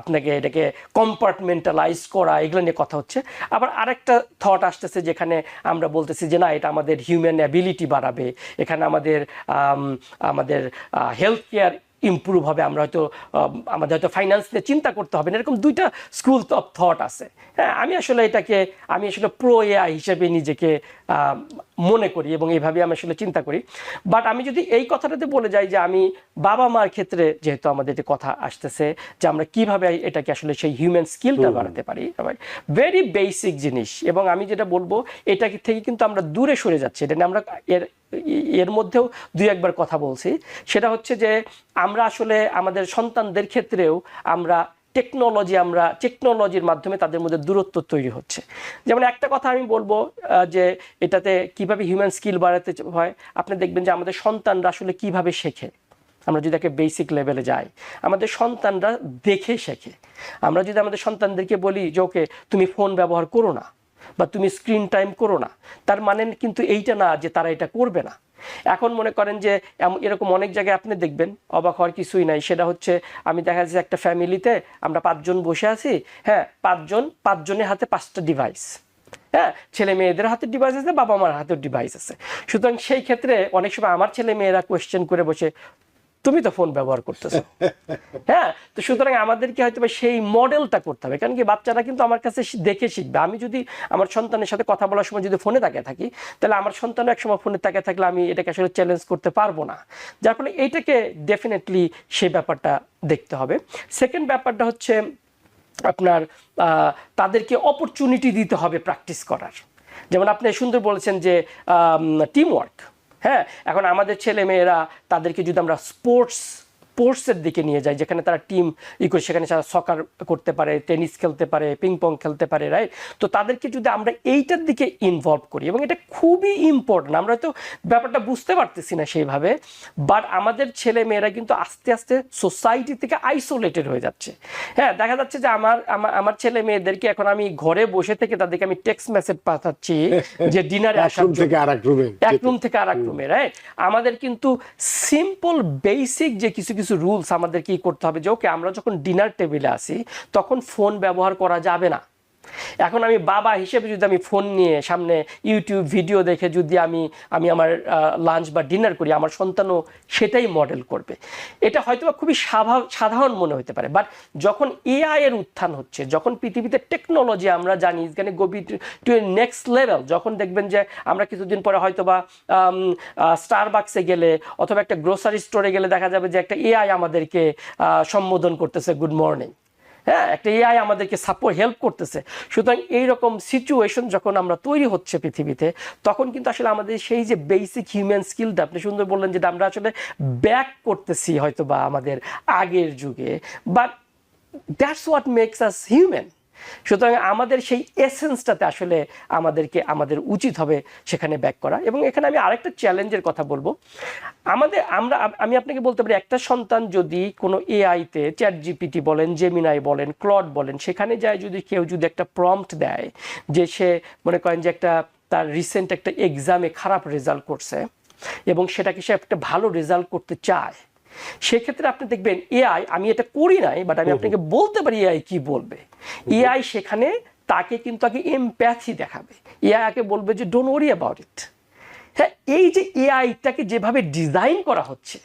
আপনাকে এটাকে কম্পার্টমেন্টালাইজ করা, এগুলো নিয়ে কথা হচ্ছে। আবার আরেকটা থট আসতেছে যেখানে আমরা বলতেছি যে না, এটা আমাদের হিউম্যান অ্যাবিলিটি বাড়াবে, এখানে আমাদের হেলথ কেয়ার ইমপ্রুভ হবে, আমাদের হয়তো ফাইন্যান্স নিয়ে চিন্তা করতে হবে না। এরকম দুইটা স্কুল অফ থট আছে। হ্যাঁ, আমি আসলে প্রো এআই হিসেবে নিজেকে মনে করি এবং এইভাবে আমি আসলে চিন্তা করি। বাট আমি যদি এই কথাটাতে বলে যাই যে আমি বাবা মার ক্ষেত্রে, যেহেতু আমাদের যে কথা আসতেছে যে আমরা কিভাবে এটাকে আসলে সেই হিউম্যান স্কিলটা বাড়াতে পারি, ভেরি বেসিক জিনিস। এবং আমি যেটা বলবো, এটা থেকে কিন্তু আমরা দূরে সরে যাচ্ছি। এটা নিয়ে আমরা এর মধ্যেও দুই একবার কথা বলছি। সেটা হচ্ছে যে আমরা আসলে আমাদের সন্তানদের ক্ষেত্রেও টেকনোলজির মাধ্যমে তাদের মধ্যে দূরত্ব তৈরি হচ্ছে। যেমন একটা কথা আমি বলবো যে এটাতে কিভাবে হিউম্যান স্কিল বাড়াতে হয়, আপনি দেখবেন যে আমাদের সন্তানরা আসলে কিভাবে শেখে। আমরা যদি একটা বেসিক লেভেলে যাই, আমাদের সন্তানরা দেখে শেখে। আমরা যদি আমাদের সন্তানদেরকে বলি যে ওকে তুমি ফোন ব্যবহার করো না বা তুমি স্ক্রিন টাইম করো না, তার মানে কিন্তু এইটা না যে তারা এটা করবে না। এখন মনে করেন যে এরকম অনেক জায়গায় আপনি দেখবেন, অবাক হওয়ার কিছুই নাই। সেটা হচ্ছে আমি দেখা যাচ্ছে একটা ফ্যামিলিতে আমরা 5 জন বসে আছি। হ্যাঁ, 5 জনের হাতে 5টা ডিভাইস। হ্যাঁ, ছেলে মেয়েদের হাতে ডিভাইস আছে, বাবা মার হাতেও ডিভাইস আছে। সুতরাং সেই ক্ষেত্রে অনেক সময় আমার ছেলে মেয়েরা কোয়েশ্চেন করে বসে, তুমি তো ফোন ব্যবহার করতেছো। হ্যাঁ, তো সুতরাং আমাদেরকে হয়তো সেই মডেলটা করতে হবে। কারণ কি, বাচ্চারা কিন্তু আমার কাছে দেখে শিখবে। আমি যদি আমার সন্তানের সাথে কথা বলার সময় যদি ফোনে তাকিয়ে থাকি, তাহলে আমার সন্তানও একসময় ফোনে তাকিয়ে থাকলে আমি এটাকে আসলে চ্যালেঞ্জ করতে পারবো না। যার ফলে এইটাকে ডেফিনেটলি সেই ব্যাপারটা দেখতে হবে। সেকেন্ড ব্যাপারটা হচ্ছে আপনার তাদেরকে অপরচুনিটি দিতে হবে প্র্যাকটিস করার। যেমন আপনি সুন্দর বলেছেন যে টিম ওয়ার্ক। হ্যাঁ, এখন আমাদের ছেলে মেয়েরা, তাদেরকে যদি আমরা স্পোর্টসের দিকে নিয়ে যাই, যেখানে তারা টিম করে, সেখানে তারা সকার করতে পারে, টেনিস খেলতে পারে, পিংপং খেলতে পারে, রাইট? তো তাদেরকে যদি আমরা এইটার দিকে ইনভলভ করি, এবং এটা খুবই ইম্পর্টেন্ট, আমরা হয়তো ব্যাপারটা বুঝতে পারতেছি না সেইভাবে, বাট আমাদের ছেলে মেয়েরা কিন্তু আস্তে আস্তে সোসাইটি থেকে আইসোলেটেড হয়ে যাচ্ছে। হ্যাঁ, দেখা যাচ্ছে যে আমার ছেলে মেয়েদেরকে এখন আমি ঘরে বসে থেকে তাদেরকে আমি টেক্সট মেসেজ পাঠাচ্ছি যে ডিনারে আসার জন্য, এক রুম থেকে আরেক রুমে, রাইট? আমাদের কিন্তু সিম্পল বেসিক যে কিছু রুলস আমাদের কি করতে হবে, যে ওকে আমরা যখন ডিনার টেবিলে আসি তখন ফোন ব্যবহার করা যাবে না। এখন আমি বাবা হিসেবে যদি আমি ফোন নিয়ে সামনে ইউটিউব ভিডিও দেখে যদি আমি আমার লাঞ্চ বা ডিনার করি, আমার সন্তানও সেটাই মডেল করবে। এটা হয়তো খুবই সাধারণ মনে হতে পারে, বাট যখন এআই এর উত্থান হচ্ছে, যখন পৃথিবীতে টেকনোলজি আমরা জানি এখানে টু এ নেক্সট লেভেল, যখন দেখবেন যে আমরা কিছুদিন পরে হয়তো বা স্টারবাকসে গেলে অথবা একটা গ্রোসারি স্টোরে গেলে দেখা যাবে যে একটা এআই আমাদেরকে সম্বোধন করতেছে, গুড মর্নিং। হ্যাঁ, একটা এআই আমাদেরকে হেল্প করতেছে। সুতরাং এইরকম সিচুয়েশন যখন আমরা তৈরি হচ্ছে পৃথিবীতে, তখন কিন্তু আসলে আমাদের সেই যে বেসিক হিউম্যান স্কিলটা আপনি সুন্দর বললেন, যেটা আমরা আসলে ব্যাক করতেছি হয়তো বা আমাদের আগের যুগে, but that's what makes us human. সুতরাং আমাদের সেই এসেন্সটাতে আসলে আমাদের উচিত হবে সেখানে ব্যাক করা। এবং এখানে আমি আরেকটা চ্যালেঞ্জের কথা বলবো, আমি আপনাকে বলতে পারি, একটা সন্তান যদি কোনো এআইতে চ্যাটজিপিটি বলেন, জেমিনাই বলেন, ক্লড বলেন, সেখানে যায় যদি কেউ যদি একটা প্রম্পট দেয় যে সে মনে করেন যে তার রিসেন্ট একটা এক্সামে খারাপ রেজাল্ট করছে এবং সেটাকে সে একটা ভালো রেজাল্ট করতে চায়, সেক্ষেত্রে আপনি দেখবেন এআই, আমি এটা করি নাই বাট আমি আপনাকে বলতে পারি এআই কি বলবে। এআই সেখানে তাকে কিন্তু আগে এমপ্যাথি দেখাবে, এআই আগে বলবে যে ডোন্ট ওয়ারি অ্যাবাউট ইট। হ্যাঁ, এই যে এআইটাকে যেভাবে ডিজাইন করা হচ্ছে,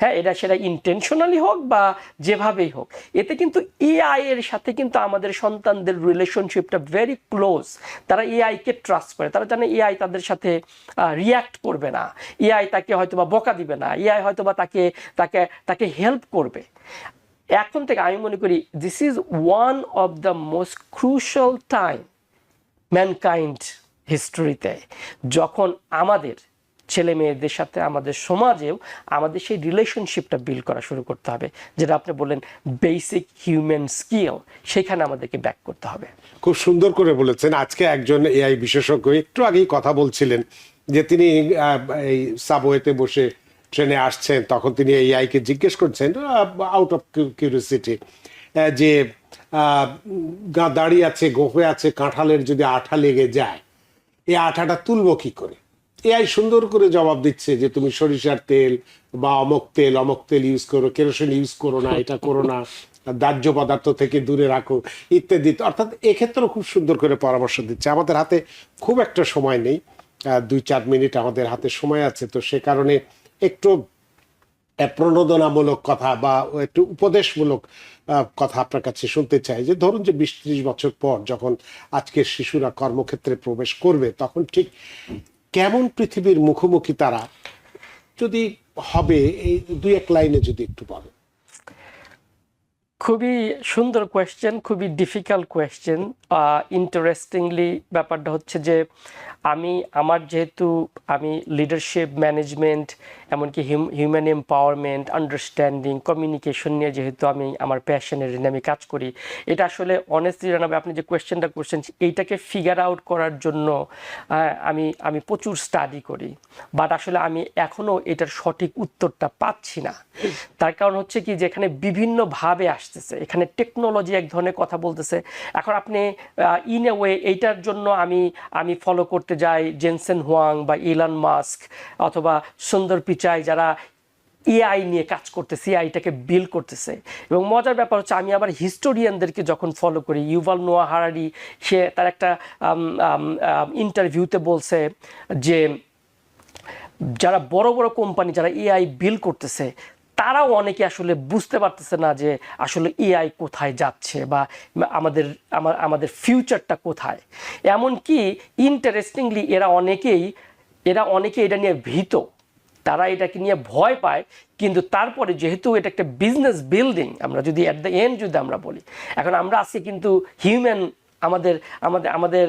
হ্যাঁ, সেটা ইন্টেনশনালি হোক বা যেভাবেই হোক, এতে কিন্তু এআই এর সাথে কিন্তু আমাদের সন্তানদের রিলেশনশিপটা ভেরি ক্লোজ। তারা এআইকে ট্রাস্ট করে, তারা জানে এআই তাদের সাথে রিয়্যাক্ট করবে না, এআই তাকে হয়তো বা বকা দিবে না, এআই হয়তো বা তাকে হেল্প করবে। এখন থেকে আমি মনে করি this is one of the most crucial time mankind হিস্ট্রিতে, যখন আমাদের ছেলে মেয়েদের সাথে আমাদের সমাজেও আমাদের সেই রিলেশনশিপটা বিল্ড করা শুরু করতে হবে, যেটা আপনি বললেন বেসিক হিউম্যান স্কিল, সেখানে আমাদেরকে ব্যাক করতে হবে। খুব সুন্দর করে বলেছেন। আজকে একজন এআই বিশেষজ্ঞ একটু আগেই কথা বলছিলেন যে তিনি এই সাবওয়েতে বসে ট্রেনে আসছেন, তখন তিনি এআইকে জিজ্ঞেস করছেন আউট অফ কিউরিওসিটি যে দাঁড়িয়ে আছে, গোফে আছে, কাঁঠালের যদি আঠা লেগে যায় এই আঠাটা তুলবো কি করে। এআই সুন্দর করে জবাব দিচ্ছে যে তুমি সরিষার তেল বা অমক তেল ইউজ করো, কেরোসিন ইউজ করো না, এটা করো না, দাহ্য পদার্থ থেকে দূরে রাখো ইত্যাদি। অর্থাৎ এক্ষেত্রেও খুব সুন্দর করে পরামর্শ দিচ্ছে। আমাদের হাতে খুব একটা সময় নেই, 2-4 মিনিট আমাদের হাতে সময় আছে, তো সে কারণে একটু প্রণোদনামূলক কথা বা একটু উপদেশমূলক কথা আপনার কাছে শুনতে চাই। যে ধরুন যে 20-30 বছর পর যখন আজকের শিশুরা কর্মক্ষেত্রে প্রবেশ করবে, তখন ঠিক কেমন পৃথিবীর মুখোমুখি তারা যদি হবে, এই 2-1 লাইনে যদি একটু বলেন। খুবই সুন্দর কোয়েশ্চেন, খুবই ডিফিকাল্ট কোয়েশ্চেন। ইন্টারেস্টিংলি ব্যাপারটা হচ্ছে যে যেহেতু আমি লিডারশিপ, ম্যানেজমেন্ট, এমনকি হিউম্যান এম্পাওয়ারমেন্ট, আন্ডারস্ট্যান্ডিং, কমিউনিকেশন নিয়ে যেহেতু আমার প্যাশনের আমি কাজ করি, এটা আসলে অনেস্টলি জানাবে, আপনি যে কোয়েশ্চেনটা করছেন এইটাকে ফিগার আউট করার জন্য আমি প্রচুর স্টাডি করি, বাট আসলে আমি এখনও এটার সঠিক উত্তরটা পাচ্ছি না। তার কারণ হচ্ছে কি, যে এখানে বিভিন্নভাবে আসতেছে, এখানে টেকনোলজি এক ধরনের কথা বলতেছে। এখন আপনি ইন এ ওয়ে এইটার জন্য আমি ফলো করতে যাই জেনসেন হুয়াং বা ইলন মাস্ক অথবা সুন্দর পিচাই, যারা এআই নিয়ে কাজ করতেছে, এআইটাকে বিল্ড করতেছে। এবং মজার ব্যাপার হচ্ছে আমি আবার হিস্টোরিয়ানদেরকে যখন ফলো করি, ইউভাল নোয়া হারারি, সে তার একটা ইন্টারভিউতে বলছে যে যারা বড় বড় কোম্পানি যারা এআই বিল্ড করতেছে, তারাও অনেকে আসলে বুঝতে পারতেছে না যে আসলে এআই কোথায় যাচ্ছে বা আমাদের ফিউচারটা কোথায়। এমনকি ইন্টারেস্টিংলি এরা অনেকেই এটা নিয়ে ভীত, তারা এটাকে নিয়ে ভয় পায়। কিন্তু তারপরে যেহেতু এটা একটা বিজনেস বিল্ডিং, আমরা যদি অ্যাট দ্য এন্ড যদি আমরা বলি, এখন আমরা আজকে কিন্তু আমাদের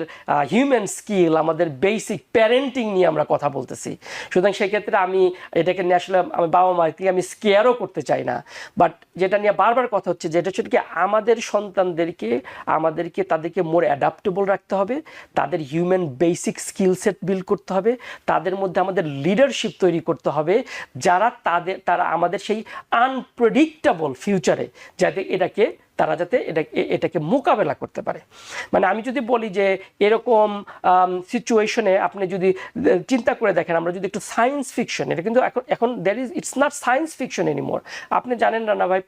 হিউম্যান স্কিল, আমাদের বেসিক প্যারেন্টিং নিয়ে আমরা কথা বলতেছি। সুতরাং সেক্ষেত্রে আমি এটাকে নিয়ে আসলে আমি বাবা মাকে আমি স্কেয়ারও করতে চাই না, বাট যেটা নিয়ে বারবার কথা হচ্ছে যেটা হচ্ছে কি, আমাদের সন্তানদেরকে তাদেরকে মোর অ্যাডাপ্টেবল রাখতে হবে, তাদের human basic skill set build করতে হবে, তাদের মধ্যে আমাদের লিডারশিপ তৈরি করতে হবে, তারা আমাদের সেই আনপ্রেডিক্টেবল ফিউচারে যাতে এটাকে মোকাবেলা করতে পারে। মানে আমি যদি বলি যে এরকম সিচুয়েশনে আপনি যদি চিন্তা করে দেখেন, আমরা যদি একটু সায়েন্স ফিকশন, এটা কিন্তু এখন it's not science fiction anymore. আপনি জানেন না ভাই,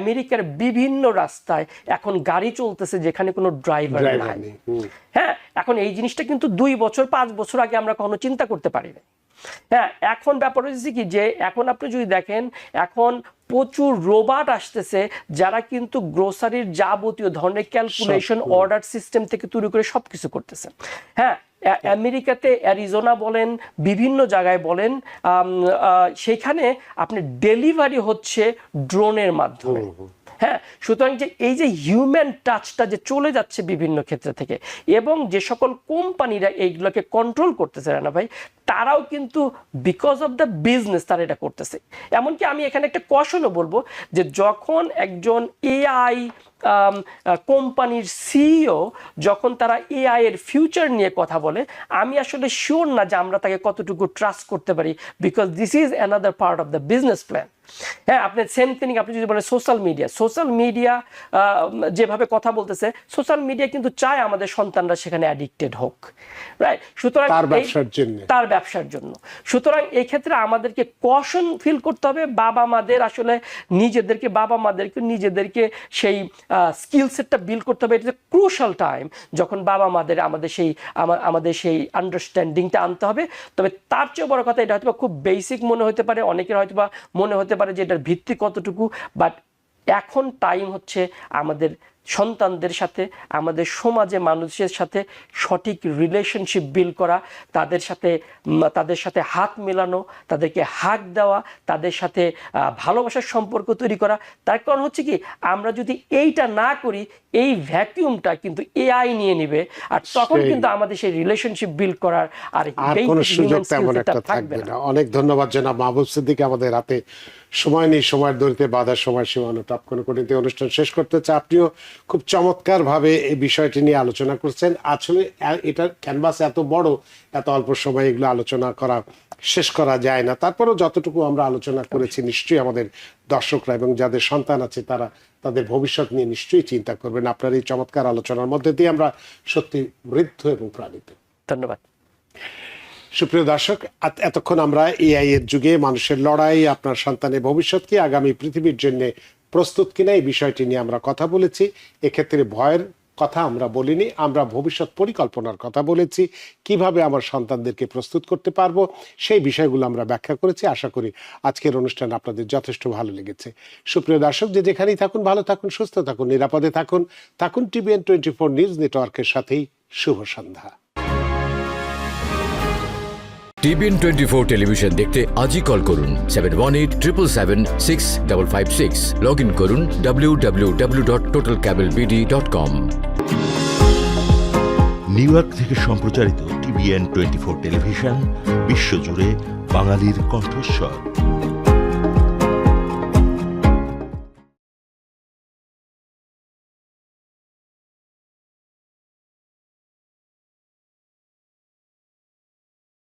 আমেরিকার বিভিন্ন রাস্তায় এখন গাড়ি চলতেছে যেখানে কোনো ড্রাইভার নাই। হ্যাঁ, এখন এই জিনিসটা কিন্তু 2-5 বছর আগে আমরা কখনো চিন্তা করতে পারি না। হ্যাঁ, এখন ব্যাপার হচ্ছে কি, যে এখন আপনি যদি দেখেন, এখন প্রচুর রোবট আসতেছে যারা কিন্তু গ্রোসারির যাবতীয় ধরনের ক্যালকুলেশন, অর্ডার সিস্টেম থেকে শুরু করে সবকিছু করতেছে। হ্যাঁ, আমেরিকাতে অ্যারিজোনা বলেন, বিভিন্ন জায়গায় বলেন, সেখানে আপনি ডেলিভারি হচ্ছে ড্রোনের মাধ্যমে। হ্যাঁ, সুতরাং যে এই যে হিউম্যান টাচটা যে চলে যাচ্ছে বিভিন্ন ক্ষেত্র থেকে, এবং যে সকল কোম্পানিরা এইগুলোকে কন্ট্রোল করতেছে রানা ভাই, তারাও কিন্তু বিকজ অফ দ্য বিজনেস তারা এটা করতেছে। এমনকি আমি এখানে একটা কশনও বলবো যে যখন একজন এআই কোম্পানির সিইও যখন তারা এআই এর ফিউচার নিয়ে কথা বলে, আমি আসলে শিওর না যে আমরা তাকে কতটুকু ট্রাস্ট করতে পারি, because this is another part of the business plan. হ্যাঁ, আপনি সেম থিং আপনি যদি বলেন সোশ্যাল মিডিয়া যেভাবে কথা বলতেছে, সোশ্যাল মিডিয়া কিন্তু চায় আমাদের সন্তানরা সেখানে অ্যাডিক্টেড হোক, রাইট? সুতরাং তার ব্যবসার জন্য। সুতরাং এই ক্ষেত্রে আমাদেরকে কশন ফিল করতে হবে। বাবা মাদের নিজেদেরকে সেই স্কিল সেটটা বিল্ড করতে হবে। এটা ক্রুশাল টাইম যখন বাবা মাদের আমাদের সেই আন্ডারস্ট্যান্ডিংটা আনতে হবে। তবে তার চেয়ে বড় কথা, এটা হয়তো খুব বেসিক মনে হতে পারে, অনেকের হয়তো বা মনে হতে পারে যে এটার ভিত্তি কতটুকু, বাট এখন টাইম হচ্ছে আমাদের সন্তানদের সাথে, আমাদের সমাজে মানুষের সাথে সঠিক রিলেশনশিপ বিল্ড করা, তাদের সাথে হাত মেলানো, তাদেরকে হাক দেওয়া, তাদের সাথে ভালোবাসার সম্পর্ক তৈরি করা। তার কারণ হচ্ছে কি, আমরা যদি এইটা না করি, এই ভ্যাকিউমটা কিন্তু এআই নিয়ে নেবে, আর তখন কিন্তু আমাদের সেই রিলেশনশিপ বিল্ড করার আর কোনো সুযোগ তেমন একটা থাকবে না। অনেক ধন্যবাদ জনাব মাহবুব সিদ্দিক। আমাদের হাতে সময় নেই, সময়ের দড়িতে বাঁধার সময় সীমানো টপকন করে অনুষ্ঠান শেষ করতে চাই। আপনিও খুব চমৎকার ভাবে এই বিষয়টি নিয়ে আলোচনা করছেন। আসলে এটা ক্যানভাস এত বড়, এত অল্প সময় এগুলো আলোচনা করা শেষ করা যায় না। তারপরেও যতটুকু আমরা আলোচনা করেছি, নিশ্চয়ই আমাদের দর্শকরা এবং যাদের সন্তান আছে তারা তাদের ভবিষ্যৎ নিয়ে নিশ্চয়ই চিন্তা করবেন। আপনার এই চমৎকার আলোচনার মধ্যে দিয়ে আমরা সত্যি বৃদ্ধ এবং প্রাণিত। ধন্যবাদ। সুপ্রিয় দর্শক, এতক্ষণ আমরা এআই এর যুগে মানুষের লড়াই, আপনার সন্তানের ভবিষ্যৎ কি, আগামী পৃথিবীর জন্য প্রস্তুত কিনা, এই বিষয়টি নিয়ে আমরা কথা বলেছি। এক্ষেত্রে ভয়ের কথা আমরা বলিনি, আমরা ভবিষ্যৎ পরিকল্পনার কথা বলেছি। কিভাবে আমার সন্তানদেরকে প্রস্তুত করতে পারবো সেই বিষয়গুলো আমরা ব্যাখ্যা করেছি। আশা করি আজকের অনুষ্ঠান আপনাদের যথেষ্ট ভালো লেগেছে। সুপ্রিয় দর্শক, যে যেখানেই থাকুন, ভালো থাকুন, সুস্থ থাকুন, নিরাপদে থাকুন TBN 24 নিউজ নেটওয়ার্কের সাথেই শুভ সন্ধ্যা। TBN 24 টেলিভিশন দেখতে আজই কল করুন 7187776556। লগ ইন করুন www.totalcablebd.com। নিউ ইয়র্ক থেকে সম্প্রচারিত TBN 24 টেলিভিশন বিশ্বজুড়ে বাঙালির কণ্ঠস্বর।